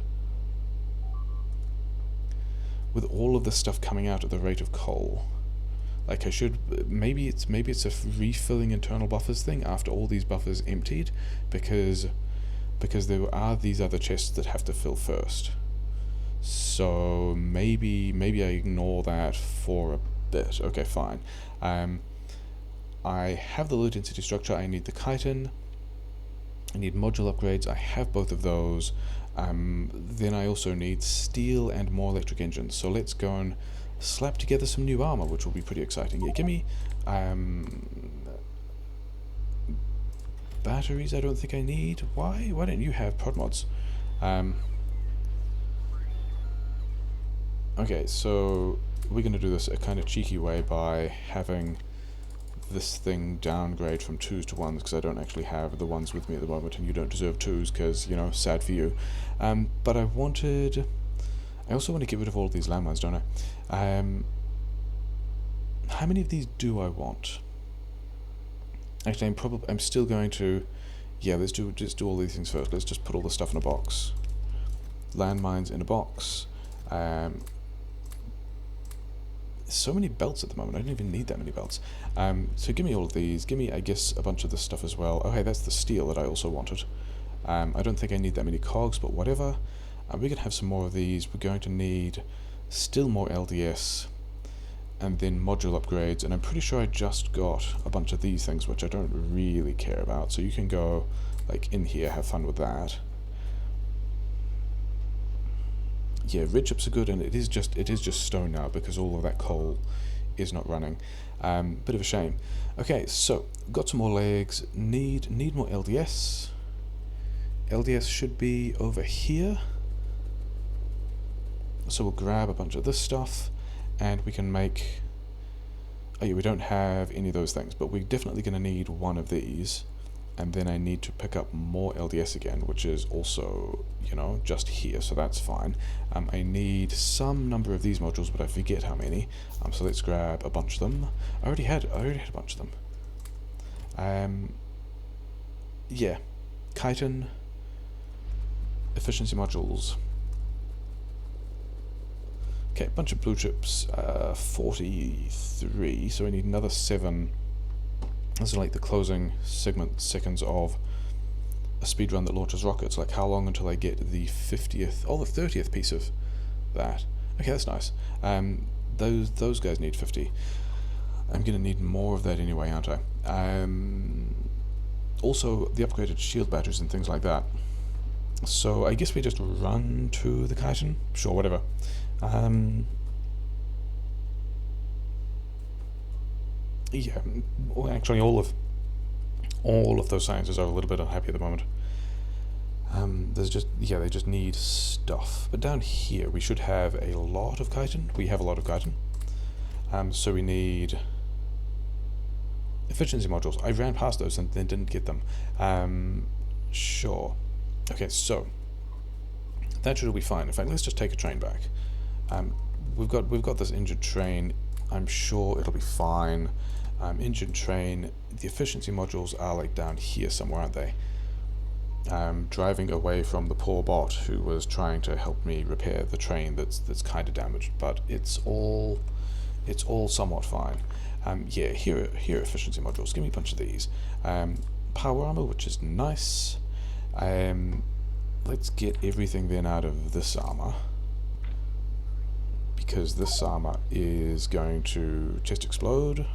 all of this stuff coming out at the rate of coal. Like I should, maybe it's a refilling internal buffers thing after all these buffers emptied, because there are these other chests that have to fill first. So maybe I ignore that for a bit. Okay, fine. I have the low density structure. I need the chitin. I need module upgrades. I have both of those. Then I also need steel and more electric engines. So let's go and slap together some new armor, which will be pretty exciting. Yeah, give me batteries. I don't think I need. Why don't you have prod mods? Okay, so we're going to do this a kind of cheeky way by having this thing downgrade from 2s to 1s, because I don't actually have the 1s with me at the moment, and you don't deserve 2s, because, you know, sad for you. But I also want to get rid of all of these landmines, don't I? How many of these do I want? Actually, I'm still going to... Yeah, let's just do all these things first. Let's just put all the stuff in a box. Landmines in a box. So many belts at the moment. I don't even need that many belts. So give me all of these. Give me, I guess, a bunch of this stuff as well. Oh, hey, that's the steel that I also wanted. I don't think I need that many cogs, but whatever. We're going to have some more of these. We're going to need still more LDS, and then module upgrades, and I'm pretty sure I just got a bunch of these things, which I don't really care about. So you can go, like, in here, have fun with that. Yeah, red chips are good, and it is just stone now because all of that coal is not running. Bit of a shame. Okay, so got some more legs. Need more LDS. LDS should be over here. So we'll grab a bunch of this stuff, and we can make... Oh yeah, we don't have any of those things, but we're definitely going to need one of these. and then I need to pick up more LDS again, which is also, you know, just here, so that's fine. I need some number of these modules, but I forget how many. So let's grab a bunch of them. I already had a bunch of them. Yeah, chitin, efficiency modules. Okay, bunch of blue chips, 43, so I need another 7. This is like the closing seconds of a speedrun that launches rockets. Like, how long until I get the 50th, oh, the 30th piece of that. Okay, that's nice. Those guys need 50. I'm going to need more of that anyway, aren't I? Also, the upgraded shield batteries and things like that. So I guess we just run to the chitin? Sure, whatever. Yeah, well, actually all of those sciences are a little bit unhappy at the moment. There's just, yeah, they just need stuff. But down here we should have a lot of chitin. We have a lot of chitin. So we need efficiency modules. I ran past those and then didn't get them. Sure. Okay, so that should be fine. In fact, let's just take a train back. We've got this injured train. I'm sure it'll be fine. Injured train. The efficiency modules are like down here somewhere, aren't they? Driving away from the poor bot who was trying to help me repair the train that's kind of damaged, but it's all somewhat fine. Yeah, here are efficiency modules. Give me a bunch of these. Power armor, which is nice. Let's get everything then out of this armor, because this armor is going to just explode.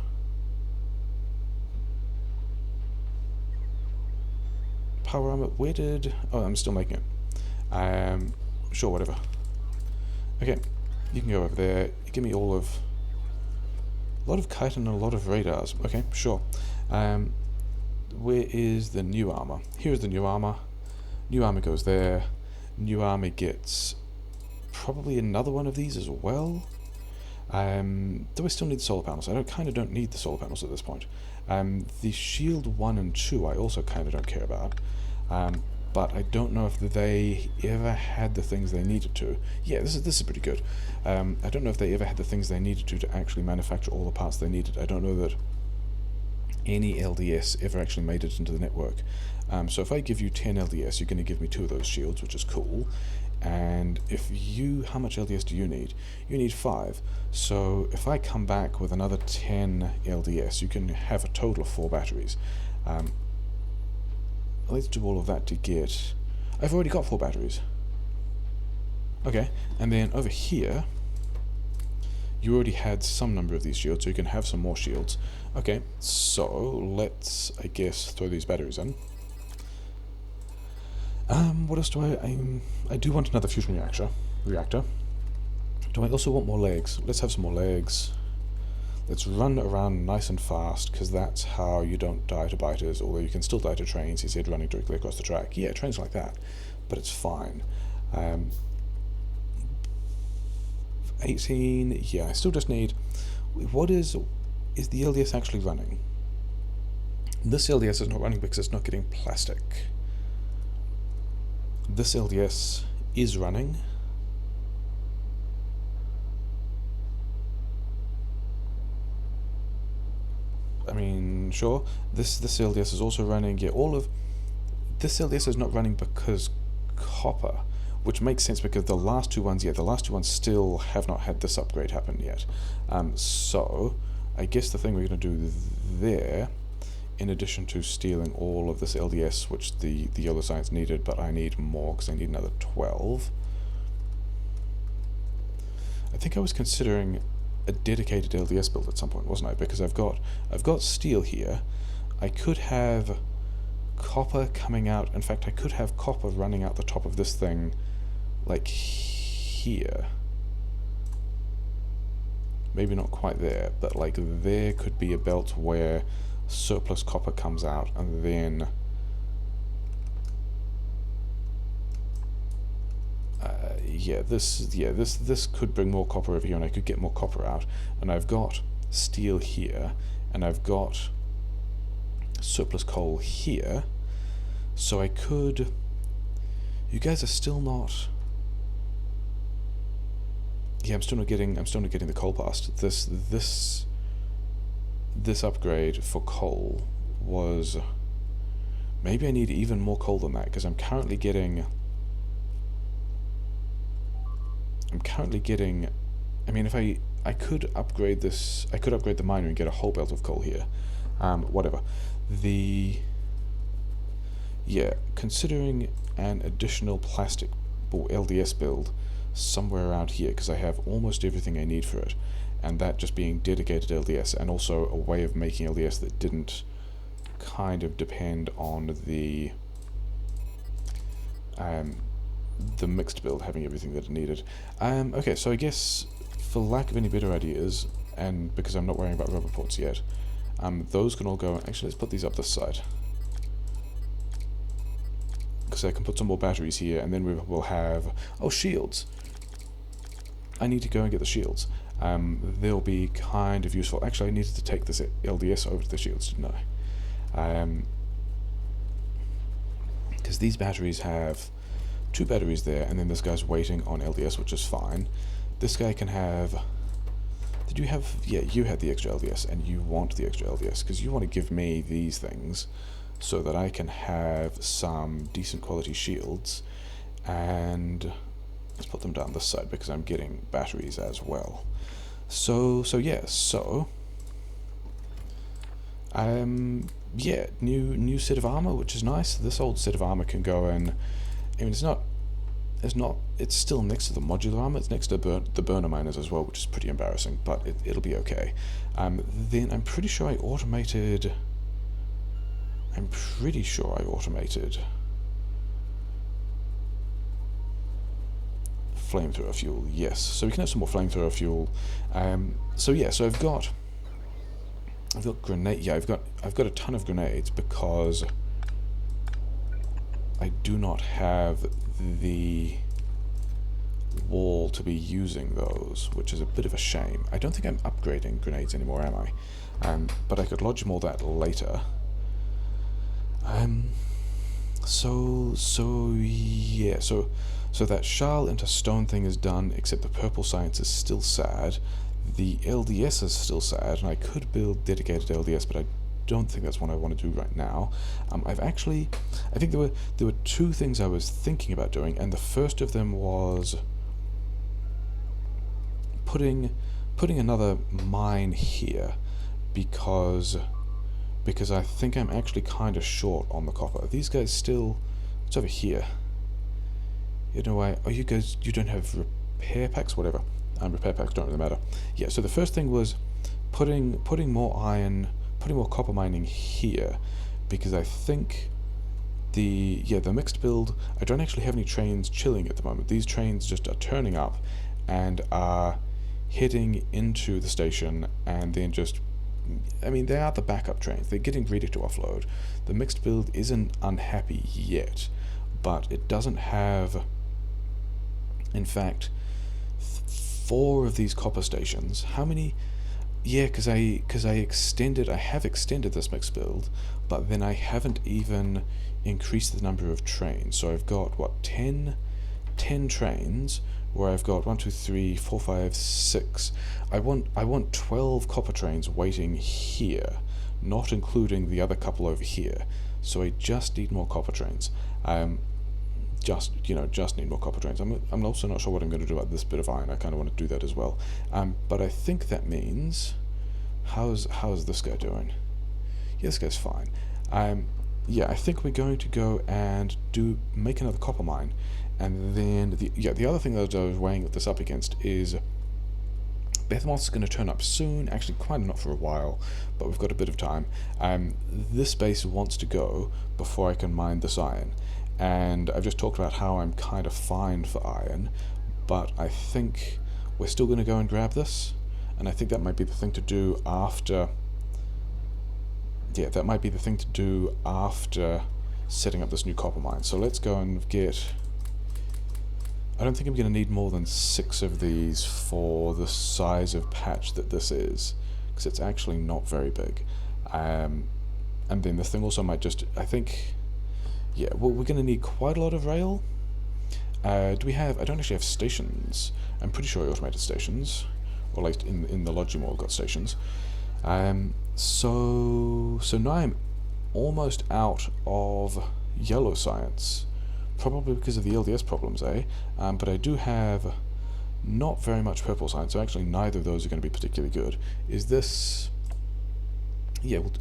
Power armor, where did... Oh, I'm still making it. Sure, whatever. Okay, you can go over there. Give me all of... A lot of chitin and a lot of radars. Okay, sure. Where is the new armor? Here's the new armor. New armor goes there. New armor gets probably another one of these as well. Do I still need the solar panels? I kind of don't need the solar panels at this point. The shield 1 and 2 I also kind of don't care about. But I don't know if they ever had the things they needed to. Yeah, this is pretty good. I don't know if they ever had the things they needed to actually manufacture all the parts they needed. I don't know that any LDS ever actually made it into the network. So if I give you 10 LDS, you're going to give me 2 of those shields, which is cool. And if you, how much LDS do you need? You need 5. So if I come back with another 10 LDS, you can have a total of 4 batteries. Let's do all of that to get... I've already got 4 batteries. Okay, and then over here, you already had some number of these shields, so you can have some more shields. Okay, so let's, I guess, throw these batteries in. What else do I do want another fusion reactor. Do I also want more legs? Let's have some more legs. Let's run around nice and fast, because that's how you don't die to biters, although you can still die to trains. He said running directly across the track. Yeah, trains like that, but it's fine. 18, yeah, I still just need... What is the LDS actually running? This LDS is not running because it's not getting plastic. This LDS is running. I mean, sure. This LDS is also running. Yeah, all of this LDS is not running because copper, which makes sense because the last 2 ones, yeah, the last 2 ones still have not had this upgrade happen yet. So I guess the thing we're going to do there, in addition to stealing all of this LDS, which the yellow science needed, but I need more because I need another 12. I think I was considering a dedicated LDS build at some point, wasn't I? Because I've got steel here. I could have copper coming out. In fact, I could have copper running out the top of this thing, like here. Maybe not quite there, but like there could be a belt where surplus copper comes out, and then this could bring more copper over here, and I could get more copper out. And I've got steel here, and I've got surplus coal here, so I could... You guys are still not... Yeah, I'm still not getting the coal past. This upgrade for coal was... Maybe I need even more coal than that, because I'm currently getting... I mean, if I could upgrade this... I could upgrade the miner and get a whole belt of coal here. Whatever. Yeah, considering an additional plastic or LDS build somewhere around here, because I have almost everything I need for it, and that just being dedicated LDS, and also a way of making LDS that didn't kind of depend on the mixed build having everything that it needed. Okay, so I guess for lack of any better ideas, and because I'm not worrying about rubber ports yet, those can all go... Actually, let's put these up this side, because I can put some more batteries here, and then we will have... Oh, shields! I need to go and get the shields. They'll be kind of useful. Actually, I needed to take this LDS over to the shields, didn't I? Because these batteries have 2 batteries there, and then this guy's waiting on LDS, which is fine. This guy can have... Did you have... Yeah, you had the extra LDS, and you want the extra LDS, because you want to give me these things so that I can have some decent quality shields, and let's put them down this side because I'm getting batteries as well. Yeah, new set of armor, which is nice. This old set of armor can go in... I mean, it's still next to the modular armor. It's next to the burner miners as well, which is pretty embarrassing, but it'll be okay. Then I'm pretty sure I automated flamethrower fuel. Yes, so we can have some more flamethrower fuel. So I've got grenade. Yeah, I've got a ton of grenades because I do not have the wall to be using those, which is a bit of a shame. I don't think I'm upgrading grenades anymore, am I? But I could lodge more of that later. So that Schall into stone thing is done, except the purple science is still sad. The LDS is still sad, and I could build dedicated LDS, but I don't think that's what I want to do right now. I think there were 2 things I was thinking about doing, and the first of them was putting another mine here, because I think I'm actually kind of short on the copper. These guys still... It's over here. You know why? Oh, you guys, you don't have repair packs? Whatever. Repair packs don't really matter. Yeah, so the first thing was putting more iron, putting more copper mining here, because I think the mixed build, I don't actually have any trains chilling at the moment. These trains just are turning up and are heading into the station, and then just... I mean, they are the backup trains. They're getting ready to offload. The mixed build isn't unhappy yet, but it doesn't have... In fact, 4 of these copper stations. How many? Yeah, because I have extended this mixed build, but then I haven't even increased the number of trains. So I've got what, 10 trains, where I've got 1, 2, 3, 4, 5, 6. I want 12 copper trains waiting here, not including the other couple over here. So I just need more copper trains. Just need more copper trains. I'm also not sure what I'm going to do about this bit of iron. I kind of want to do that as well. But I think that means... How's this guy doing? Yeah, this guy's fine. Yeah, I think we're going to go and make another copper mine. And then, the other thing that I was weighing this up against is... Behemoth is going to turn up soon, actually quite not for a while, but we've got a bit of time. This base wants to go before I can mine this iron. And I've just talked about how I'm kind of fine for iron, but I think we're still going to go and grab this, and I think that might be the thing to do after... Yeah, that might be the thing to do after setting up this new copper mine. So let's go and get... I don't think I'm going to need more than 6 of these for the size of patch that this is, because it's actually not very big. And And then this thing also might just, I think, yeah, well, we're going to need quite a lot of rail. Do we have, I don't actually have stations. I'm pretty sure I automated stations, or at least in the logimall I've got stations. So now I'm almost out of yellow science, probably because of the LDS problems, but I do have not very much purple science, so actually neither of those are going to be particularly good. Is this... yeah, we'll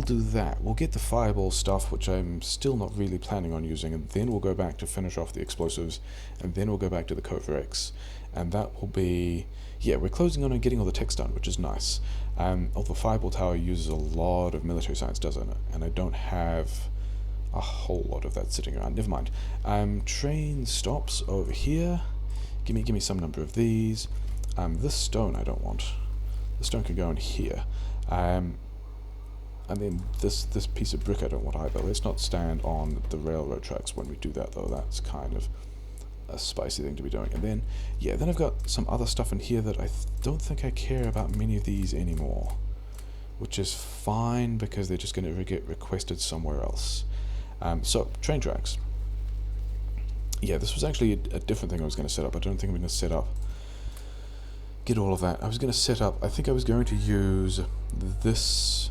do that. We'll get the fireball stuff, which I'm still not really planning on using, and then we'll go back to finish off the explosives, and then we'll go back to the Covrex, and that will be... yeah, we're closing on and getting all the techs done, which is nice. Although the fireball tower uses a lot of military science, doesn't it? And I don't have a whole lot of that sitting around. Never mind. Train stops over here. Give me some number of these. This stone I don't want. The stone can go in here. And then this piece of brick I don't want either. Let's not stand on the railroad tracks when we do that, though. That's kind of a spicy thing to be doing. And then, yeah, then I've got some other stuff in here that I don't think I care about many of these anymore, which is fine because they're just going to get requested somewhere else. So, train tracks. Yeah, this was actually a different thing I was going to set up. I don't think I'm going to set up... get all of that. I was going to set up... I think I was going to use this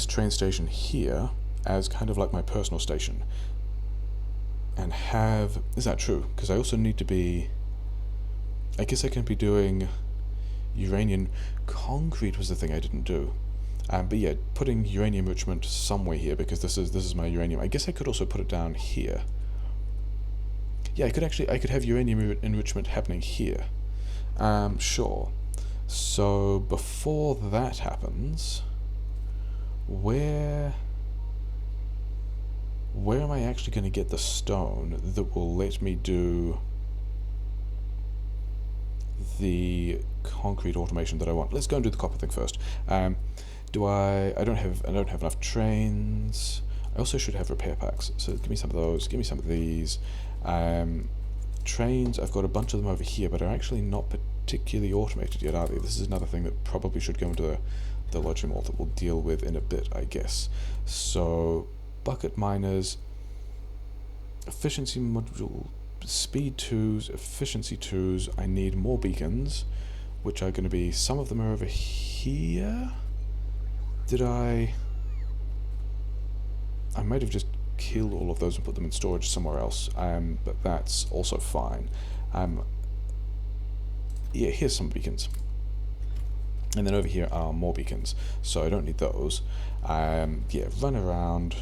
train station here as kind of like my personal station. And have... is that true? Because I also need to be... I guess I can be doing uranium. Concrete was the thing I didn't do. But yeah, putting uranium enrichment somewhere here, because this is my uranium. I guess I could also put it down here. Yeah, I could have uranium enrichment happening here. Sure. So before that happens, where am I actually going to get the stone that will let me do the concrete automation that I want? Let's go and do the copper thing first. I don't have enough trains. I also should have repair packs, so give me some of those, give me some of these. Trains, I've got a bunch of them over here, but are actually not particularly automated yet, are they? This is another thing that probably should go into the logimall that we'll deal with in a bit, I guess. So, bucket miners, efficiency module, speed 2s, efficiency 2s. I need more beacons, which are going to be, some of them are over here. I might have just killed all of those and put them in storage somewhere else, but that's also fine. Yeah, here's some beacons. And then over here are more beacons, so I don't need those. Yeah, run around,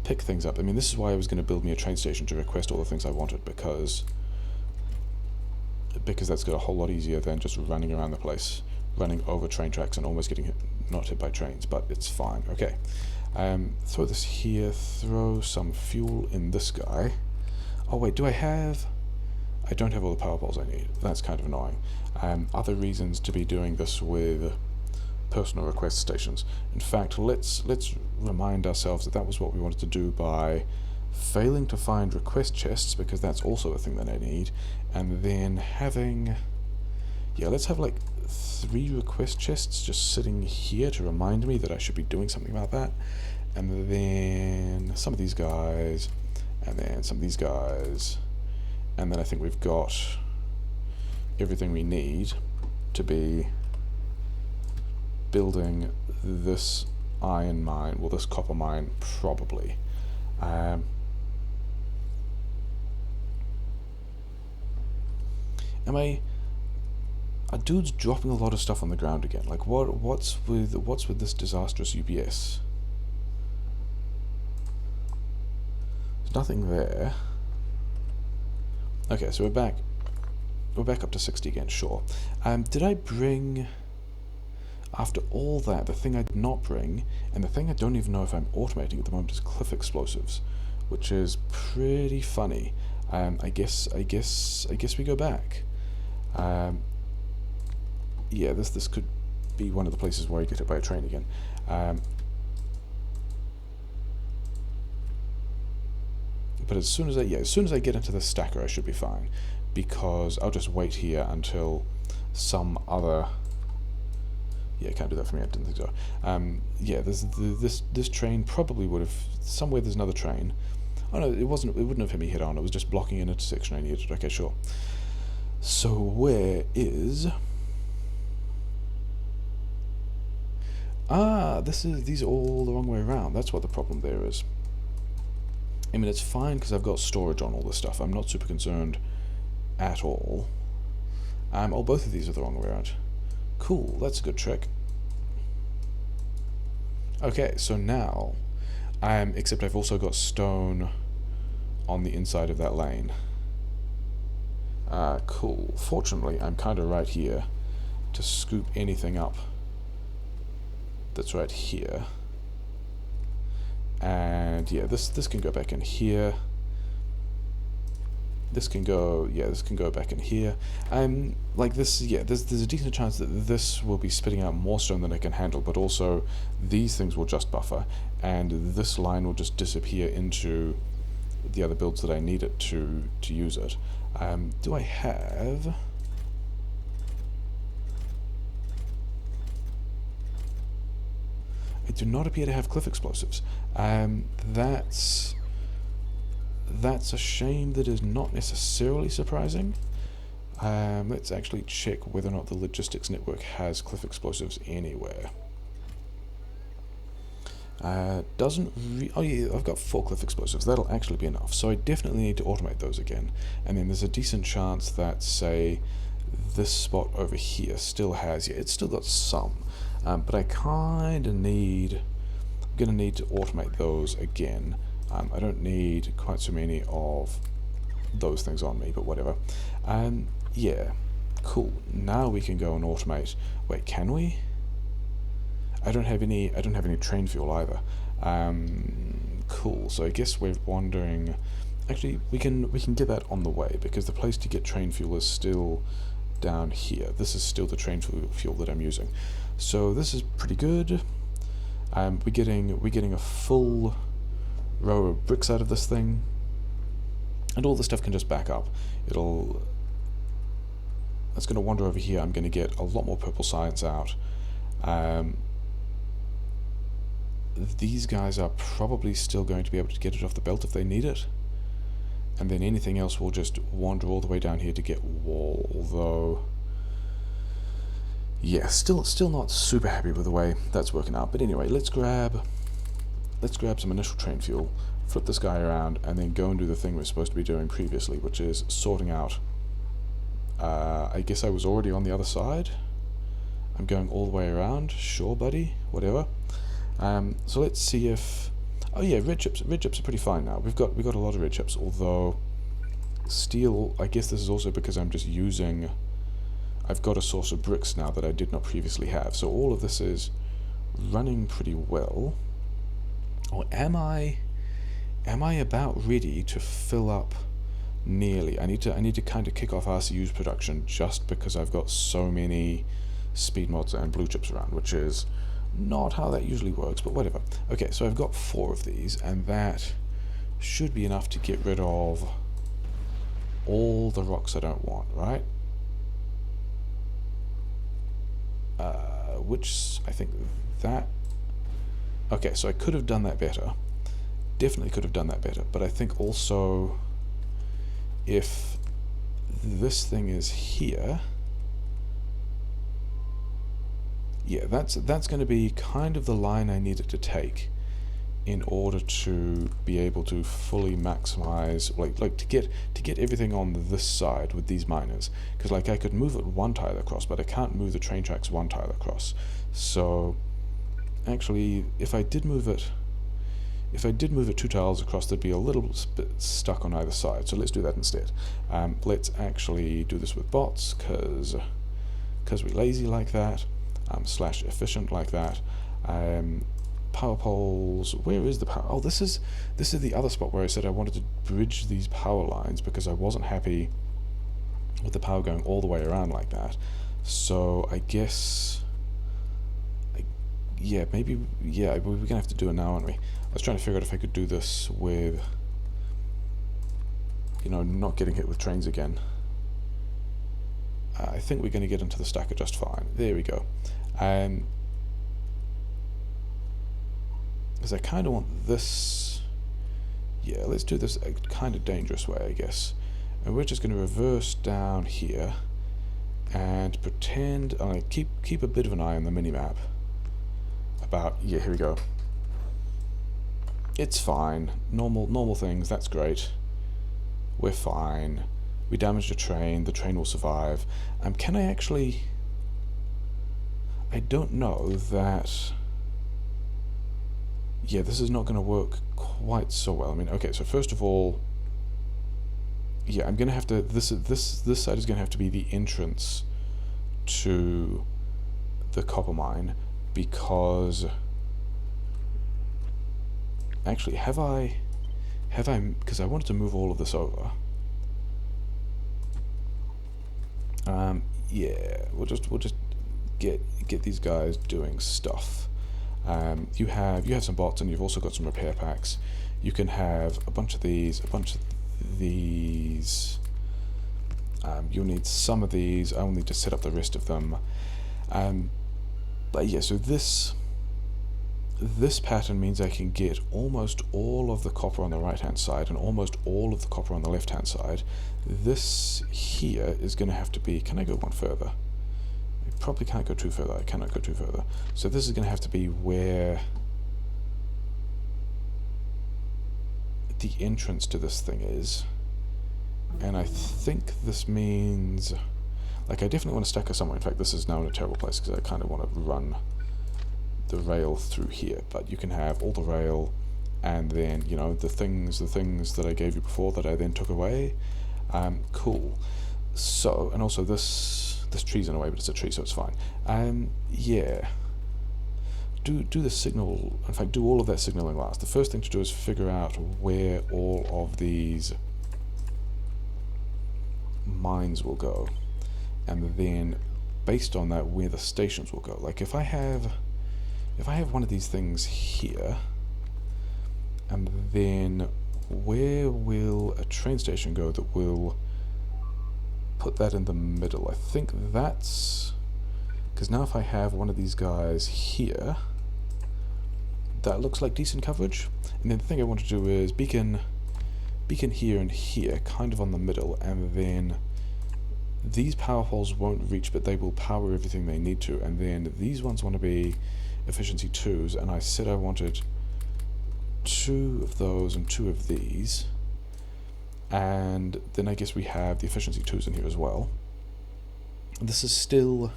pick things up. I mean, this is why I was going to build me a train station to request all the things I wanted, because that's got a whole lot easier than just running around the place, running over train tracks and almost getting not hit by trains, but it's fine. Okay. Throw this here, throw some fuel in this guy. Oh wait, do I have... I don't have all the power poles I need. That's kind of annoying. Other reasons to be doing this with personal request stations. In fact, let's remind ourselves that was what we wanted to do by failing to find request chests, because that's also a thing that I need, and then having... yeah, let's have like 3 request chests just sitting here to remind me that I should be doing something about that. And then some of these guys, and then some of these guys, and then I think we've got everything we need to be building this iron mine, well, this copper mine, probably. A dude's dropping a lot of stuff on the ground again. Like, what's with this disastrous UPS? There's nothing there. Okay, so we're back up to 60 again, sure. Did I bring, after all that, the thing I did not bring, and the thing I don't even know if I'm automating at the moment, is cliff explosives, which is pretty funny. I guess we go back. Yeah, this could be one of the places where I get hit by a train again. But as soon as I get into the stacker, I should be fine, because I'll just wait here until some other... Yeah, can't do that for me. I didn't think so. Yeah, this train probably would have somewhere. There's another train. Oh no, it wasn't. It wouldn't have hit me head on. It was just blocking an intersection I needed. Okay, sure. So where is? Ah, these are all the wrong way around. That's what the problem there is. I mean, it's fine because I've got storage on all this stuff. I'm not super concerned at all. Oh, both of these are the wrong way around. Cool, that's a good trick. Okay, so now, except I've also got stone on the inside of that lane. Cool. Fortunately, I'm kind of right here to scoop anything up that's right here. And yeah, this can go back in here. This can go, yeah, this can go back in here. Like this, yeah, there's a decent chance that this will be spitting out more stone than I can handle, but also these things will just buffer, and this line will just disappear into the other builds that I need it to use it. Do I have? I do not appear to have cliff explosives. That's a shame. That is not necessarily surprising. Let's actually check whether or not the logistics network has cliff explosives anywhere. Doesn't oh yeah, I've got 4 cliff explosives. That'll actually be enough. So I definitely need to automate those again. And then there's a decent chance that, say, this spot over here still has, yeah, it's still got some. But I kind of need, I'm going to need to automate those again. I don't need quite so many of those things on me, but whatever. Yeah, cool. Now we can go and automate. Wait, can we? I don't have any train fuel either. Cool. So I guess we're wondering. Actually, we can get that on the way, because the place to get train fuel is still down here. This is still the train fuel that I'm using. So this is pretty good. We're getting a full row of bricks out of this thing, and all the stuff can just back up. It's going to wander over here. I'm going to get a lot more purple science out. These guys are probably still going to be able to get it off the belt if they need it, and then anything else will just wander all the way down here to get wall. Although, yeah, still not super happy with the way that's working out. But anyway, let's grab some initial train fuel, flip this guy around, and then go and do the thing we're supposed to be doing previously, which is sorting out. I guess I was already on the other side. I'm going all the way around. Sure, buddy. Whatever. So let's see if. Oh yeah, red chips. Red chips are pretty fine now. We've got a lot of red chips. Although steel, I guess this is also because I'm just using. I've got a source of bricks now that I did not previously have. So all of this is running pretty well. Or am I about ready to fill up? Nearly. I need to kind of kick off RCU's production just because I've got so many speed mods and blue chips around, which is not how that usually works, but whatever. Okay, so I've got 4 of these, and that should be enough to get rid of all the rocks I don't want, right? Which I think that. Okay, so I could have done that better. Definitely could have done that better, but I think also if this thing is here, yeah, that's going to be kind of the line I need it to take in order to be able to fully maximize, like to get everything on this side with these miners, because like I could move it 1 tile across, but I can't move the train tracks 1 tile across. So actually, if I did move it 2 tiles across, there'd be a little bit stuck on either side. So let's do that instead. Let's actually do this with bots, because we're lazy like that, slash efficient like that. Power poles. Where is the power? Oh, this is the other spot where I said I wanted to bridge these power lines because I wasn't happy with the power going all the way around like that. So I guess. Yeah, maybe, yeah, we're going to have to do it now, aren't we? I was trying to figure out if I could do this with, not getting hit with trains again. I think we're going to get into the stacker just fine. There we go. Because I kind of want this. Yeah, let's do this a kind of dangerous way, I guess. And we're just going to reverse down here and pretend. I'm going to keep a bit of an eye on the minimap. About, yeah, here we go. It's fine. Normal things. That's great. We're fine. We damaged a train. The train will survive. Can I actually? I don't know that. Yeah, this is not going to work quite so well. I mean, okay. So first of all, yeah, I'm going to have to. This side is going to have to be the entrance to the copper mine, because actually, have I? Because I wanted to move all of this over. Yeah, we'll just get these guys doing stuff. You have some bots, and you've also got some repair packs. You can have a bunch of these, you'll need some of these. I will need to set up the rest of them. But yeah, so this pattern means I can get almost all of the copper on the right hand side and almost all of the copper on the left hand side. This here is going to have to be, can I go one further? I probably can't go too further. I cannot go too further. So this is going to have to be where the entrance to this thing is. And I think this means, like, I definitely want to stack her somewhere. In fact, this is now in a terrible place because I kind of want to run the rail through here. But you can have all the rail, and then, you know, the things that I gave you before that I then took away. Cool. So, and also this tree's in a way, but it's a tree, so it's fine. Yeah. Do the signal. In fact, do all of that signaling last. The first thing to do is figure out where all of these mines will go, and then based on that, where the stations will go. Like if I have one of these things here, and then where will a train station go that will put that in the middle? I think that's because now if I have one of these guys here, that looks like decent coverage. And then the thing I want to do is beacon here and here, kind of on the middle, and then these power poles won't reach, but they will power everything they need to. And then these ones want to be efficiency 2s, and I said I wanted 2 of those and 2 of these. And then I guess we have the efficiency 2s in here as well. This is still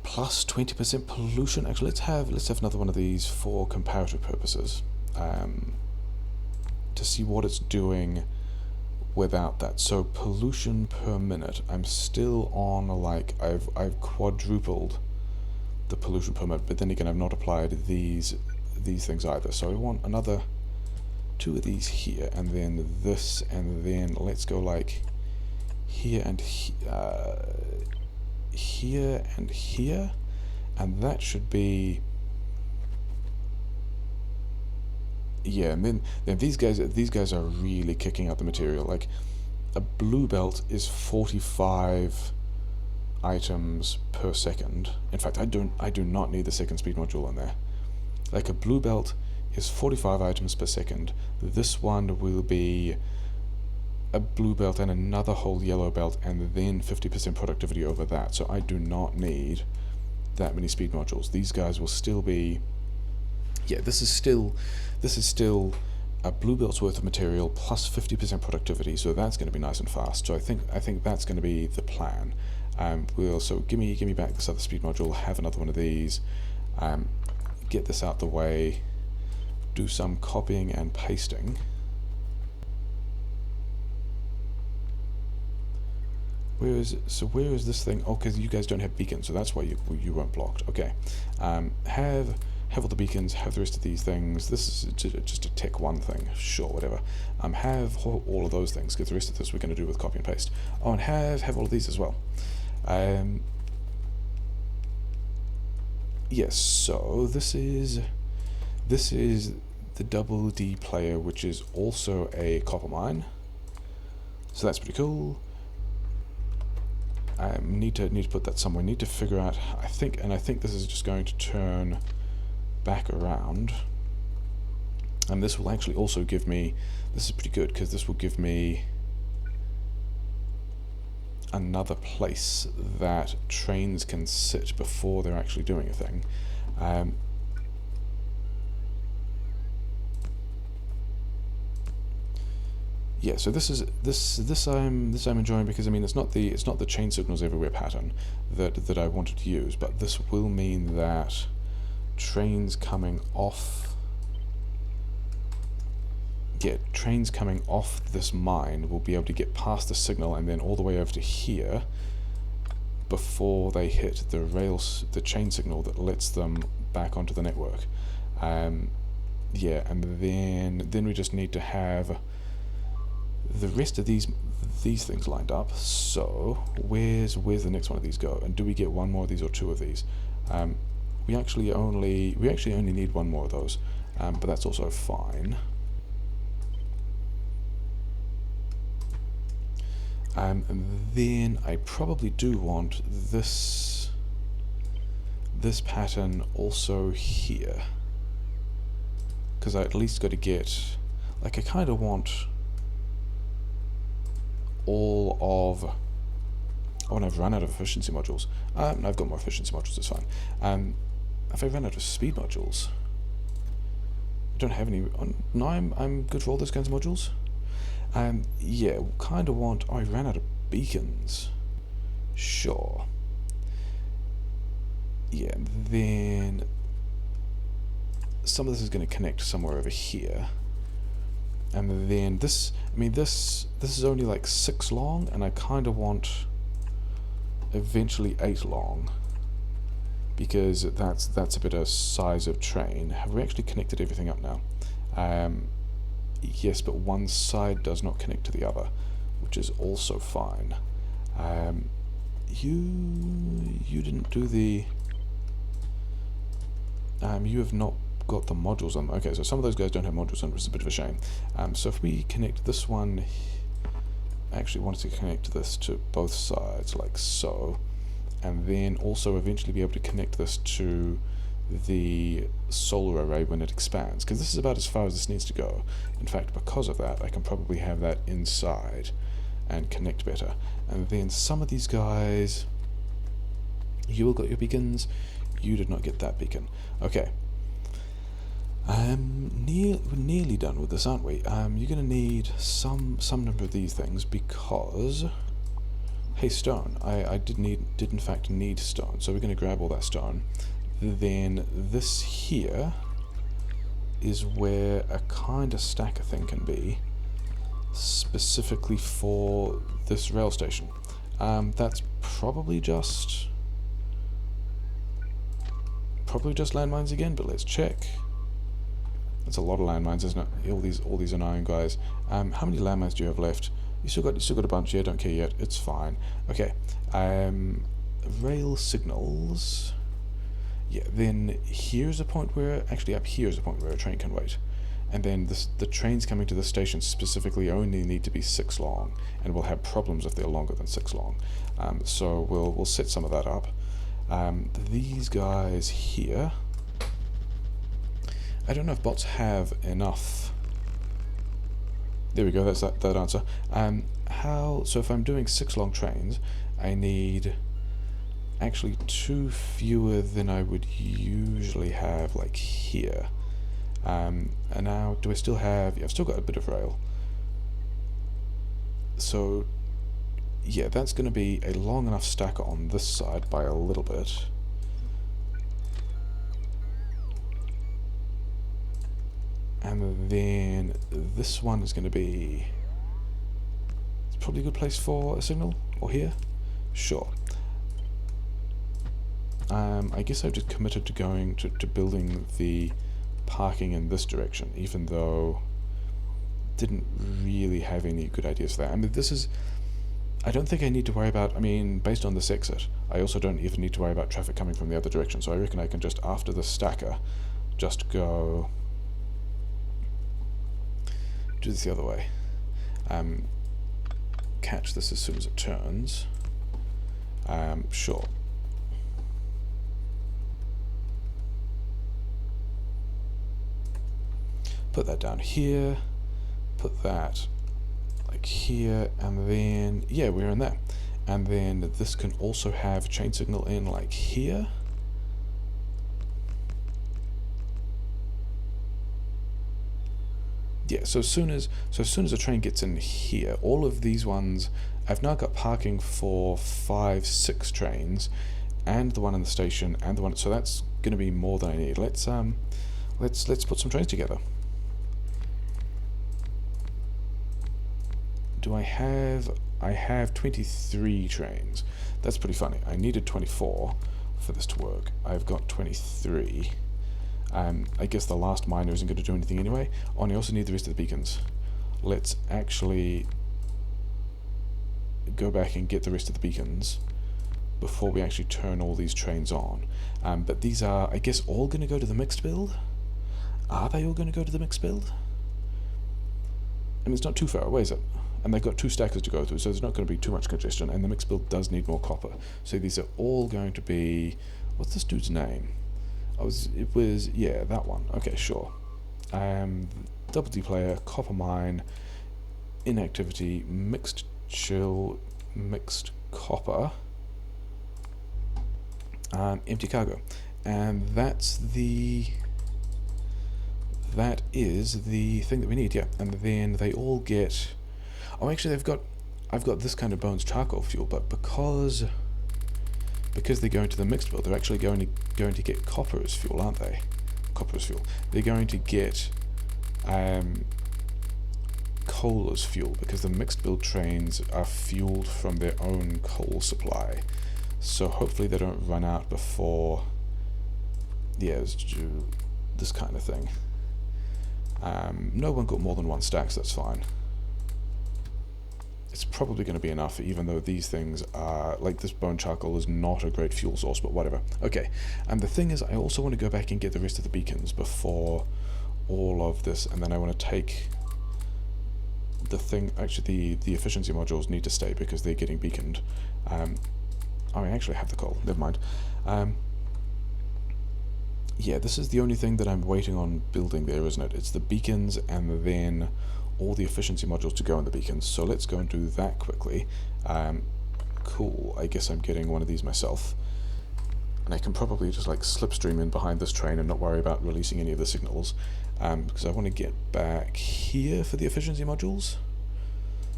plus 20% pollution. Actually, let's have another one of these for comparative purposes, to see what it's doing without that. So pollution per minute, I'm still on, like, I've quadrupled the pollution per minute, but then again I've not applied these things either. So I want another 2 of these here, and then this, and then let's go like here and here and here, and that should be, yeah. And then these guys are really kicking out the material. Like a blue belt is 45 items per second. In fact, I do not need the second speed module in there. Like a blue belt is 45 items per second. This one will be a blue belt and another whole yellow belt, and then 50% productivity over that. So I do not need that many speed modules. These guys will still be, yeah, this is still a blue belt's worth of material plus 50% productivity, so that's going to be nice and fast. So I think that's going to be the plan. So give me back this other speed module, have another one of these, get this out the way, do some copying and pasting. Where is this thing? Oh, because you guys don't have beacons, so that's why you weren't blocked. Okay, have all the beacons, have the rest of these things. This is just a tech 1 thing, sure, whatever. Have all of those things, because the rest of this we're going to do with copy and paste. Oh, and have all of these as well. Yes, so this is the double D player, which is also a copper mine. So that's pretty cool. Need to put that somewhere. Need to figure out. I think this is just going to turn back around. And this will actually also give me, this is pretty good, because this will give me another place that trains can sit before they're actually doing a thing. Yeah, so this I'm enjoying, because I mean it's not the chain signals everywhere pattern that I wanted to use, but this will mean that trains coming off this mine will be able to get past the signal and then all the way over to here before they hit the chain signal that lets them back onto the network. Yeah, and then we just need to have the rest of these things lined up. So where's the next one of these go? And do we get one more of these or two of these? We actually only need one more of those, but that's also fine. And then I probably do want this pattern also here, because I at least got to get, like, I kind of want all of, oh, and I've run out of efficiency modules. No, I've got more efficiency modules, it's fine. If I run out of speed modules, I don't have any. No, I'm good for all those kinds of modules. Yeah, kind of want. Oh, I ran out of beacons. Sure. Yeah, then some of this is going to connect somewhere over here, and then this. I mean, this is only like 6 long, and I kind of want eventually 8 long, because that's a bit of size of train. Have we actually connected everything up now? Yes, but one side does not connect to the other, which is also fine. You didn't do the. You have not got the modules on. Okay, so some of those guys don't have modules on, which is a bit of a shame. So if we connect this one, I actually wanted to connect this to both sides, like so, and then also eventually be able to connect this to the solar array when it expands, because this is about as far as this needs to go. In fact, because of that, I can probably have that inside and connect better. And then some of these guys, you all got your beacons, you did not get that beacon. Okay. We're nearly done with this, aren't we? You're going to need some number of these things, because, hey, stone. I did in fact need stone, so we're going to grab all that stone. Then this here is where a kind of stacker thing can be, specifically for this rail station. That's probably just landmines again, but let's check. That's a lot of landmines, isn't it? All these annoying guys. How many landmines do you have left? You still got a bunch. Yeah, don't care yet. It's fine. Okay. Rail signals. Yeah, then here's a point where, actually up here is a point where a train can wait. And then the trains coming to the station specifically only need to be 6 long, and we'll have problems if they're longer than 6 long. So we'll set some of that up. These guys here, I don't know if bots have enough. There we go, that's that answer. So if I'm doing 6 long trains, I need actually 2 fewer than I would usually have, like here. And now, do I still have... Yeah, I've still got a bit of rail. So, yeah, that's going to be a long enough stacker on this side by a little bit. And then this one is going to be... It's probably a good place for a signal, or here? Sure. I guess I've just committed to going to building the parking in this direction, even though didn't really have any good ideas for that. I mean, this is... I don't think I need to worry about... I mean, based on this exit, I also don't even need to worry about traffic coming from the other direction, so I reckon I can just, after the stacker, just go... do this the other way. Catch this as soon as it turns. Sure. put that down here, put that like here, and then, yeah, we're in there. And then this can also have chain signal in like here. Yeah, so as soon as a train gets in here, all of these ones, I've now got parking for 5, 6 trains, and the one in the station, and the one. So that's going to be more than I need. Let's put some trains together. Do I have? I have 23 trains. That's pretty funny. I needed 24 for this to work. I've got 23. I guess the last miner isn't going to do anything anyway. Oh, and I also need the rest of the beacons. Let's actually go back and get the rest of the beacons before we actually turn all these trains on. But these are, I guess, all going to go to the mixed build? Are they all going to go to the mixed build? I mean, it's not too far away, is it? And they've got 2 stackers to go through, so there's not going to be too much congestion, and the mixed build does need more copper. So these are all going to be... What's this dude's name? It was, yeah, that one. Okay, sure. Double D player, copper mine, inactivity, mixed chill, mixed copper, empty cargo. And that is the thing that we need, yeah. And then they all get... Oh, actually, I've got this kind of bones charcoal fuel, but because they're going to the mixed build, they're actually going to get copper as fuel, aren't they? Copper as fuel. They're going to get coal as fuel, because the mixed build trains are fueled from their own coal supply. So hopefully they don't run out before, yeah, this kind of thing. No one got more than 1 stack, so that's fine. It's probably going to be enough, even though these things are, like, this bone charcoal is not a great fuel source, but whatever. Okay, and the thing is, I also want to go back and get the rest of the beacons before all of this, and then I want to take the thing, actually the efficiency modules need to stay because they're getting beaconed. Oh, I actually have the coal, never mind. Yeah, this is the only thing that I'm waiting on building there, isn't it? It's the beacons and then all the efficiency modules to go in the beacons. So let's go and do that quickly. Cool, I guess I'm getting one of these myself. And I can probably just like slipstream in behind this train and not worry about releasing any of the signals. Because I want to get back here for the efficiency modules.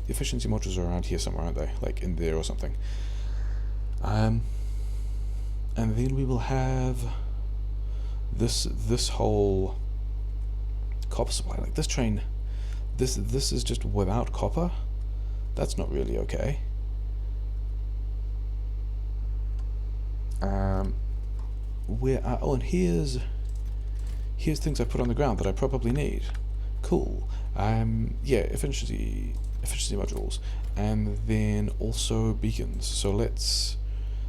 The efficiency modules are around here somewhere, aren't they? Like in there or something. And then we will have this whole copper supply. Like this train, this is just without copper. That's not really okay. Oh, and here's things I put on the ground that I probably need. Cool. Yeah, efficiency modules, and then also beacons. So let's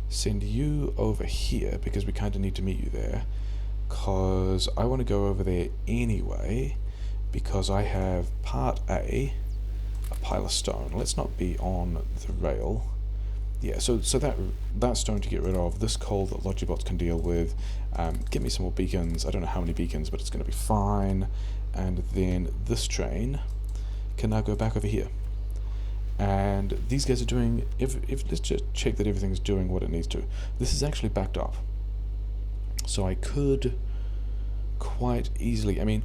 send you over here because we kind of need to meet you there. Cause I want to go over there anyway, because I have part A, a pile of stone. Let's not be on the rail. Yeah, so that stone to get rid of, this coal that Logibots can deal with, get me some more beacons. I don't know how many beacons, but it's going to be fine. And then this train can now go back over here. And these guys are doing, if let's just check that everything's doing what it needs to. This is actually backed up. So I could quite easily, I mean,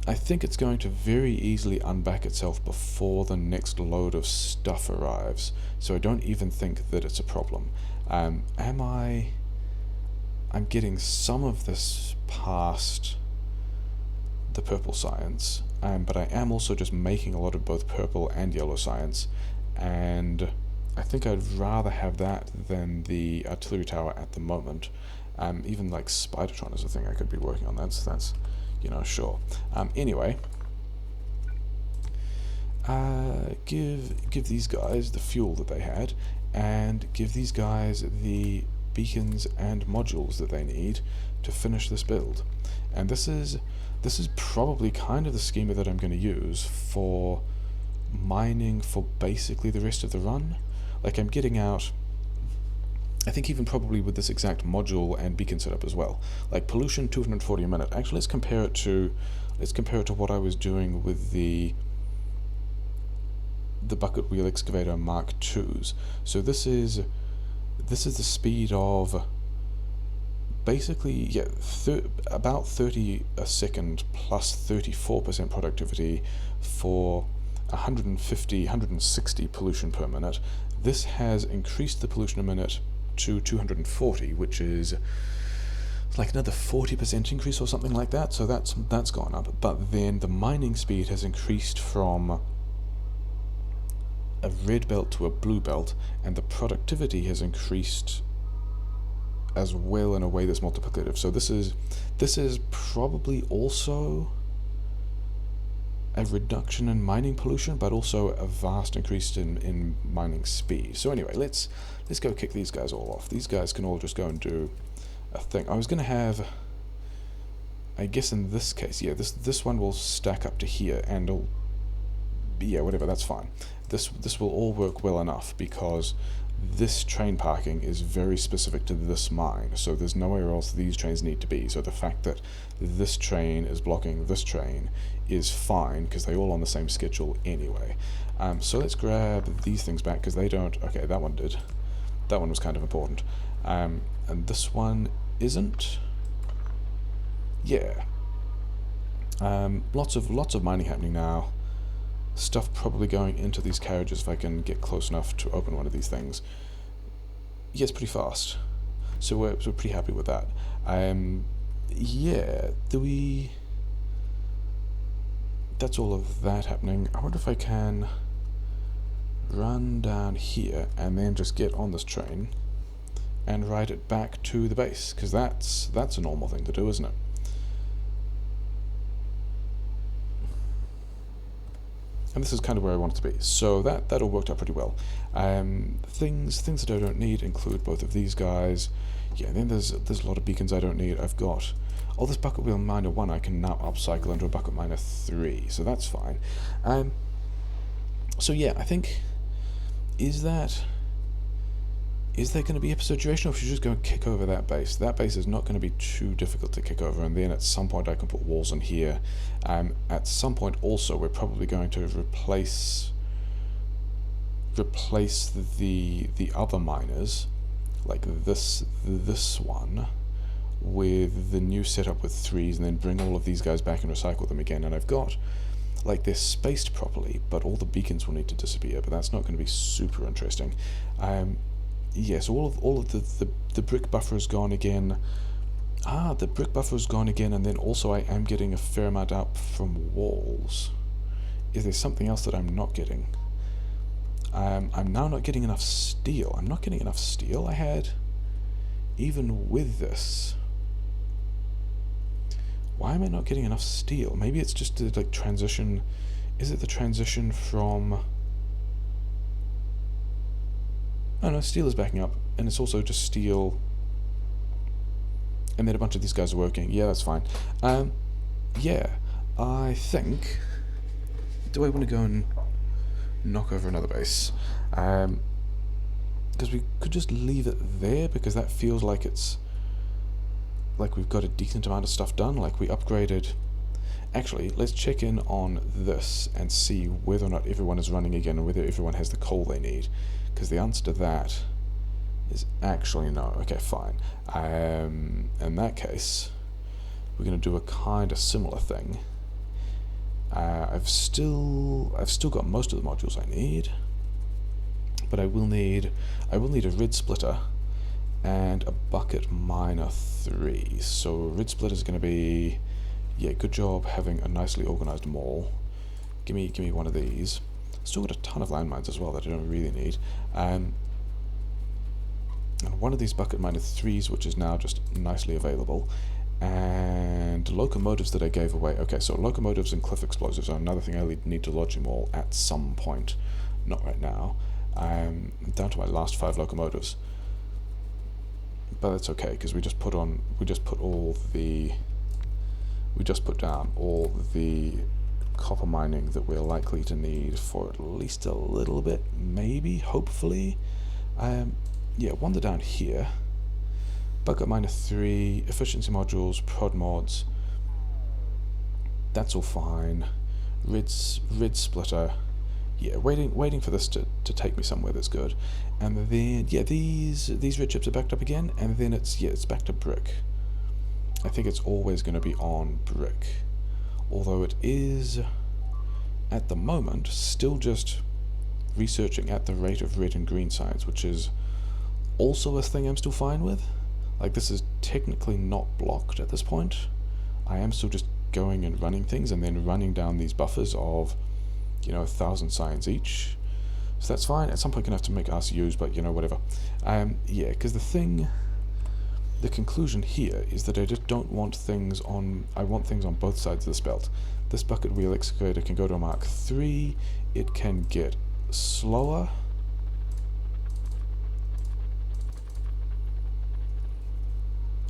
I think it's going to very easily unback itself before the next load of stuff arrives. So I don't even think that it's a problem. I'm getting some of this past the purple science, but I am also just making a lot of both purple and yellow science, and I think I'd rather have that than the artillery tower at the moment. Even like Spidertron is a thing I could be working on. That's you know, sure. Anyway, give these guys the fuel that they had, and give these guys the beacons and modules that they need to finish this build. And this is probably kind of the schema that I'm going to use for mining for basically the rest of the run. Like, I'm getting out I think even probably with this exact module and beacon setup as well. Like pollution 240 a minute. Actually, let's compare it to what I was doing with the bucket wheel excavator Mark IIs. So this is the speed of basically about 30 a second plus 34% productivity for 160 pollution per minute. This has increased the pollution a minute to 240, which is like another 40% increase or something like that. So that's gone up. But then the mining speed has increased from a red belt to a blue belt, and the productivity has increased as well in a way that's multiplicative. So this is probably also a reduction in mining pollution, but also a vast increase in mining speed. So anyway, let's go kick these guys all off. These guys can all just go and do a thing. I was going to have, I guess in this case, yeah, this one will stack up to here, and whatever, that's fine. This will all work well enough because this train parking is very specific to this mine, so there's nowhere else these trains need to be. So the fact that this train is blocking this train is fine because they're all on the same schedule anyway. So let's grab these things back because they don't. Okay, that one did. That one was kind of important, and this one isn't. Yeah. Lots of mining happening now. Stuff probably going into these carriages if I can get close enough to open one of these things. Yeah, it's pretty fast. So we're pretty happy with that. Yeah, that's all of that happening. I wonder if I can run down here and then just get on this train and ride it back to the base, because that's a normal thing to do, isn't it? And this is kind of where I want it to be. So that all worked out pretty well. Things that I don't need include both of these guys. Yeah, and then there's a lot of beacons I don't need. I've got this bucket wheel miner 1 I can now upcycle into a bucket miner 3, so that's fine. So yeah, I think is there going to be episode duration, or should you just go and kick over that base? That base is not going to be too difficult to kick over, and then at some point I can put walls in here. At some point also we're probably going to replace the other miners, like this one, with the new setup with 3s, and then bring all of these guys back and recycle them again. And I've got, like, they're spaced properly, but all the beacons will need to disappear, but that's not going to be super interesting. Yes, all of the brick buffer is gone again. The brick buffer is gone again, and then also I am getting a fair amount out from walls. Is there something else that I'm not getting? I'm now not getting enough steel. I'm not getting enough steel. I had, even with this. Why am I not getting enough steel? Maybe it's just the like transition. Is it the transition from? Oh no, steel is backing up, and it's also just steel, and then a bunch of these guys are working. Yeah, that's fine. Yeah, I think. Do I want to go and knock over another base? Because we could just leave it there, because that feels like it's like we've got a decent amount of stuff done. Like we upgraded. Actually, let's check in on this and see whether or not everyone is running again, and whether everyone has the coal they need. Because the answer to that is actually no. Okay, fine. In that case, we're going to do a kind of similar thing. I've still got most of the modules I need, but I will need a red splitter and a bucket miner 3. So red splitter is going to be, yeah, good job having a nicely organized mall. Give me one of these. Still got a ton of landmines as well that I don't really need. And one of these bucket miner 3s, which is now just nicely available. And locomotives that I gave away. Okay, so locomotives and cliff explosives are another thing I need to lodge them all at some point. Not right now. I'm down to my last 5 locomotives. But that's okay, because we just put down all the copper mining that we're likely to need for at least a little bit, maybe, hopefully. yeah, wander down here. Bucket miner 3, efficiency modules, prod mods. That's all fine. Red splitter. Yeah, waiting for this to take me somewhere that's good. And then yeah, these red chips are backed up again, and then it's back to brick. I think it's always going to be on brick, although it is at the moment still just researching at the rate of red and green signs, which is also a thing I'm still fine with. Like, this is technically not blocked at this point. I am still just going and running things and then running down these buffers of, 1,000 signs each. So that's fine. At some point, I'm going to have to make RCUs, but whatever. Yeah, because the conclusion here is that I just don't want things on. I want things on both sides of this belt. This bucket wheel excavator can go to a Mark 3. It can get slower.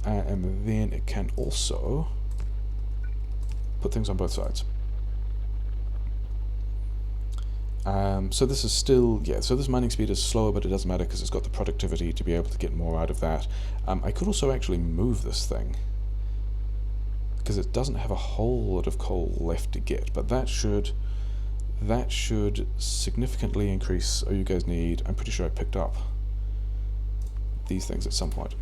And then it can also put things on both sides. So this is still, so this mining speed is slower, but it doesn't matter because it's got the productivity to be able to get more out of that. I could also actually move this thing, because it doesn't have a whole lot of coal left to get, but that should significantly increase. Oh, you guys need, I'm pretty sure I picked up these things at some point.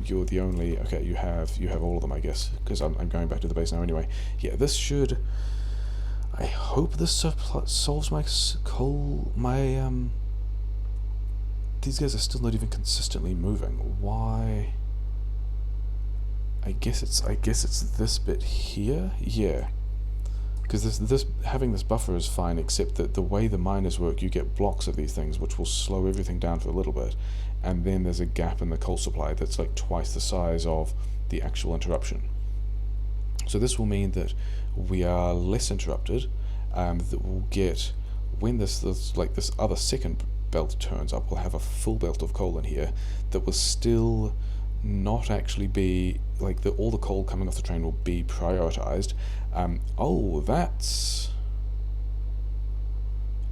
You're the only, okay, you have all of them, I guess, because I'm going back to the base now anyway. Yeah, this should, I hope this solves my coal, these guys are still not even consistently moving. Why? I guess it's this bit here? Yeah. Because this having this buffer is fine, except that the way the miners work, you get blocks of these things, which will slow everything down for a little bit, and then there's a gap in the coal supply that's like twice the size of the actual interruption. So this will mean that we are less interrupted, that we'll get, when this other second belt turns up, we'll have a full belt of coal in here that will still not actually be, like, all the coal coming off the train will be prioritized. Oh, that's...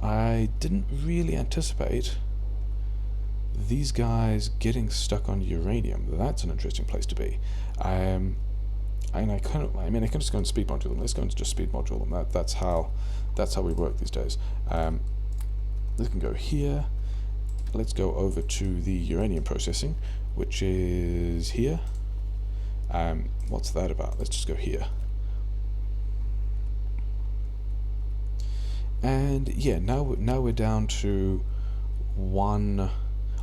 I didn't really anticipate these guys getting stuck on uranium. That's an interesting place to be. And I can just go and speed module them. Let's go and just speed module them. That's how we work these days. This can go here. Let's go over to the uranium processing, which is here. What's that about? Let's just go here. And yeah, now we're down to one.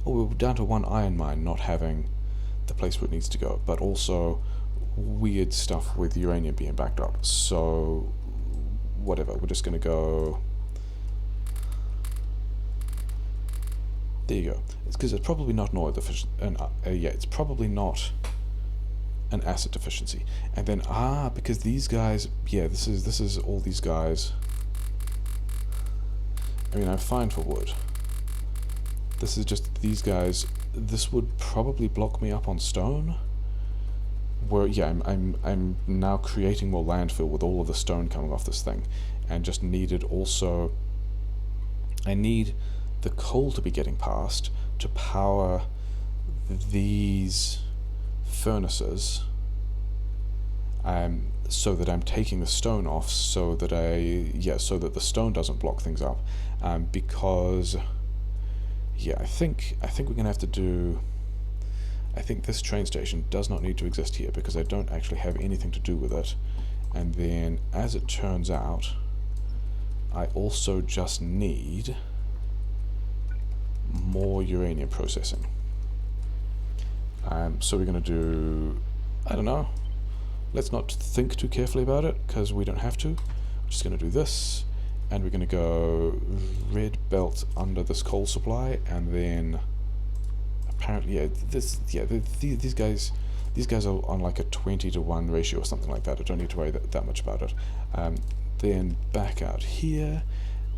Oh, we're down to one iron mine not having the place where it needs to go, but also weird stuff with uranium being backed up. So whatever, we're just going to go. There you go. It's because it's probably not an oil deficiency. It's probably not an acid deficiency. And then because these guys, this is all these guys. I mean, I'm fine for wood. This is just these guys. This would probably block me up on stone. Where I'm now creating more landfill with all of the stone coming off this thing, and just needed also. I need the coal to be getting past to power these furnaces, so that I'm taking the stone off, so that the stone doesn't block things up, because I think we're gonna have to do. I think this train station does not need to exist here because I don't actually have anything to do with it, and then as it turns out, I also just need more uranium processing. So we're going to do, I don't know, let's not think too carefully about it because we don't have to. We're just going to do this, and we're going to go red belt under this coal supply, and then apparently these guys are on like a 20-to-1 ratio or something like that. I don't need to worry that much about it. Then back out here.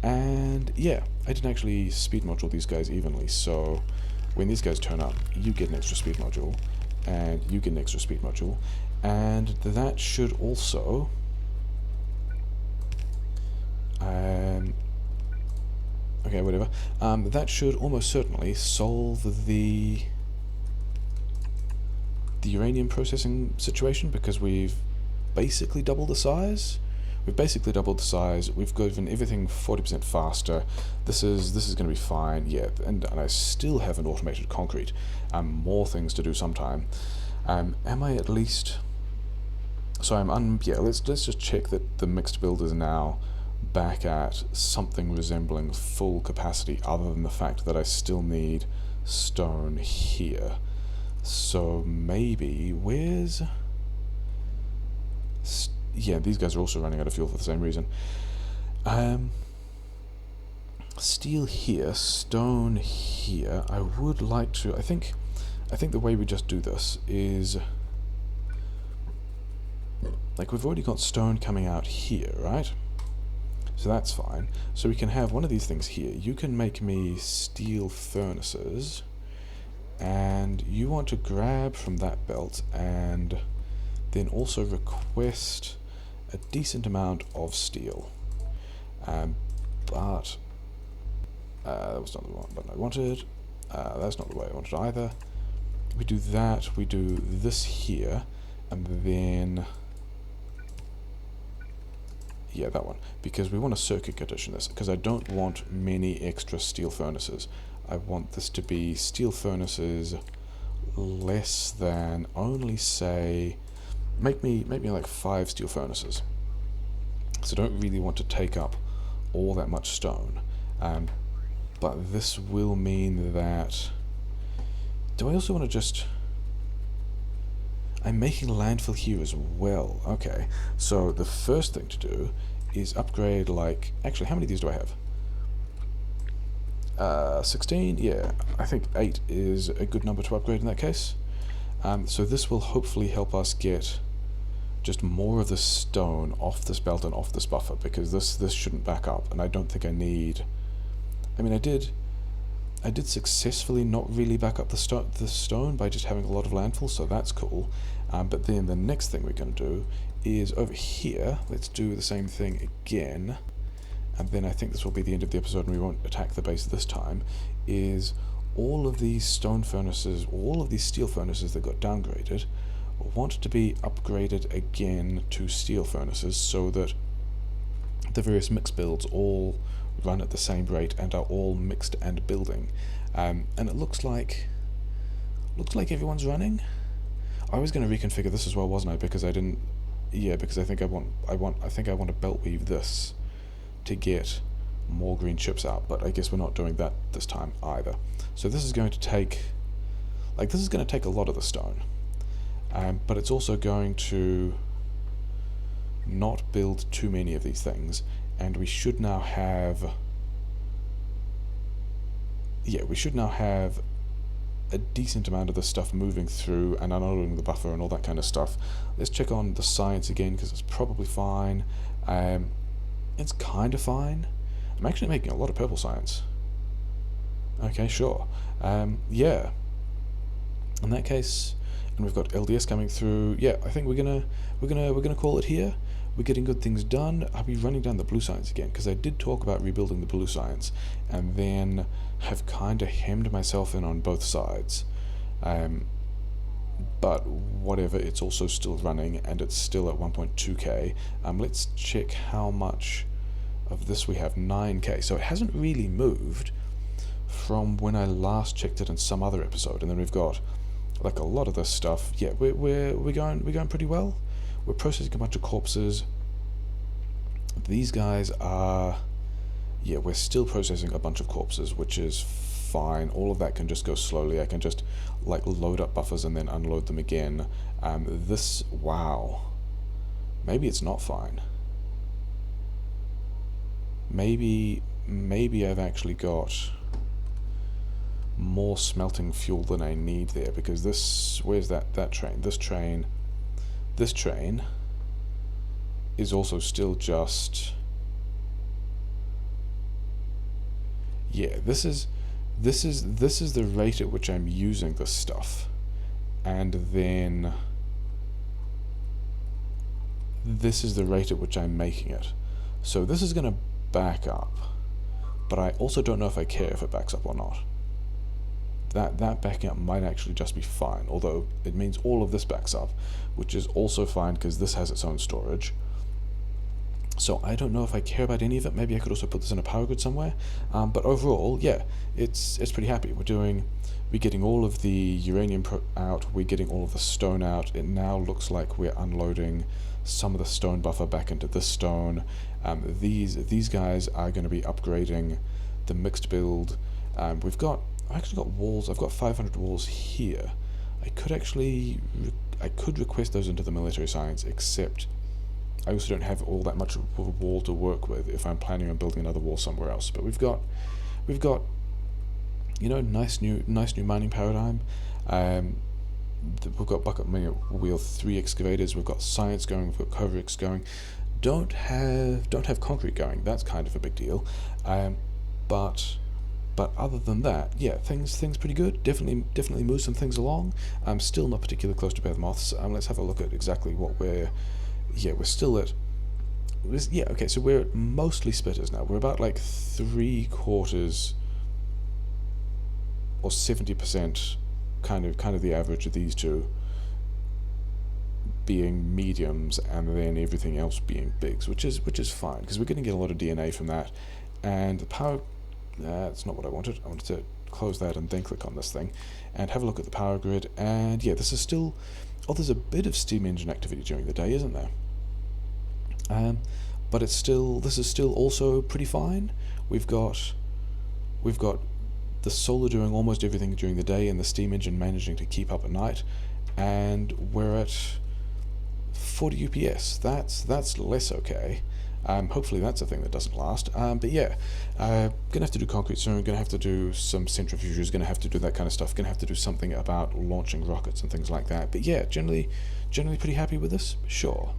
And yeah, I didn't actually speed module these guys evenly, so when these guys turn up, you get an extra speed module, and you get an extra speed module, and that should also Okay, whatever. That should almost certainly solve the uranium processing situation, because we've basically doubled the size. We've basically doubled the size. We've given everything 40% faster. This is going to be fine. Yeah, and I still haven't automated concrete. More things to do sometime. Am I at least? So yeah. Let's just check that the mixed build is now back at something resembling full capacity, other than the fact that I still need stone here. So maybe where's? Yeah, these guys are also running out of fuel for the same reason. Steel here, stone here. I would like to. I think the way we just do this is, like, we've already got stone coming out here, right? So that's fine. So we can have one of these things here. You can make me steel furnaces, and you want to grab from that belt and then also request a decent amount of steel. But that was not the one button I wanted. That's not the way I wanted either. We do that, we do this here, and then, yeah, that one, because we want to circuit condition this, because I don't want many extra steel furnaces. I want this to be steel furnaces less than, only say, make me like 5 steel furnaces. So I don't really want to take up all that much stone. But this will mean that, do I also want to just, I'm making landfill here as well. Okay, so the first thing to do is upgrade, like, actually, how many of these do I have? 16? Yeah, I think 8 is a good number to upgrade in that case. So this will hopefully help us get just more of the stone off this belt and off this buffer, because this shouldn't back up, and I don't think I need. I mean, I did successfully not really back up the stone by just having a lot of landfill, so that's cool. But then the next thing we're going to do is over here. Let's do the same thing again, and then I think this will be the end of the episode, and we won't attack the base this time. Is all of these stone furnaces, all of these steel furnaces that got downgraded, want to be upgraded again to steel furnaces, so that the various mix builds all run at the same rate and are all mixed and building. And it looks like everyone's running. I was going to reconfigure this as well, wasn't I? Because I didn't. Yeah, because I think I want to belt weave this to get more green chips out, but I guess we're not doing that this time either. So this is going to take, a lot of the stone. But it's also going to not build too many of these things, and we should now have, a decent amount of this stuff moving through and unloading the buffer and all that kind of stuff. Let's check on the science again, because it's probably fine. It's kind of fine. I'm actually making a lot of purple science. Okay, sure. Yeah. In that case. And we've got LDS coming through. Yeah, I think we're gonna call it here. We're getting good things done. I'll be running down the blue science again, because I did talk about rebuilding the blue science, and then have kind of hemmed myself in on both sides. But whatever, it's also still running, and it's still at 1.2k. Let's check how much of this we have. 9k. So it hasn't really moved from when I last checked it in some other episode, and then we've got, like, a lot of this stuff. Yeah, we're going pretty well. We're processing a bunch of corpses. These guys are, yeah, we're still processing a bunch of corpses, which is fine. All of that can just go slowly. I can just, like, load up buffers and then unload them again. Wow, maybe it's not fine. Maybe I've actually got more smelting fuel than I need there, because this, where's that train? This train is also still just, yeah, this is the rate at which I'm using this stuff, and then this is the rate at which I'm making it. So this is going to back up but I also don't know if I care if it backs up or not. That backing up might actually just be fine, although it means all of this backs up, which is also fine because this has its own storage. So I don't know if I care about any of it. Maybe I could also put this in a power grid somewhere. But overall, yeah, it's pretty happy. We're getting all of the uranium out. We're getting all of the stone out. It now looks like we're unloading some of the stone buffer back into this stone. These guys are going to be upgrading the mixed build. I've actually got walls. I've got 500 walls here. I could request those into the military science, except I also don't have all that much of a wall to work with if I'm planning on building another wall somewhere else. But we've got nice new mining paradigm. We've got bucket wheel 3 excavators. We've got science going. We've got Coverix going. Don't have concrete going. That's kind of a big deal. But other than that, yeah, things pretty good. Definitely move some things along. I'm still not particularly close to behemoths. Let's have a look at exactly what we're still at. Yeah, okay, so we're mostly splitters now. We're about like 3/4 or 70% kind of the average of these two being mediums, and then everything else being bigs, which is fine because we're going to get a lot of DNA from that. And the power, that's not what I wanted. I wanted to close that and then click on this thing and have a look at the power grid. And yeah, this is still, there's a bit of steam engine activity during the day, isn't there? But this is still also pretty fine. We've got the solar doing almost everything during the day and the steam engine managing to keep up at night, and we're at 40 UPS. That's less okay. Hopefully that's a thing that doesn't last. But yeah, gonna have to do concrete soon. Gonna have to do some centrifuges. Gonna have to do that kind of stuff. Gonna have to do something about launching rockets and things like that. But yeah, generally pretty happy with this. Sure.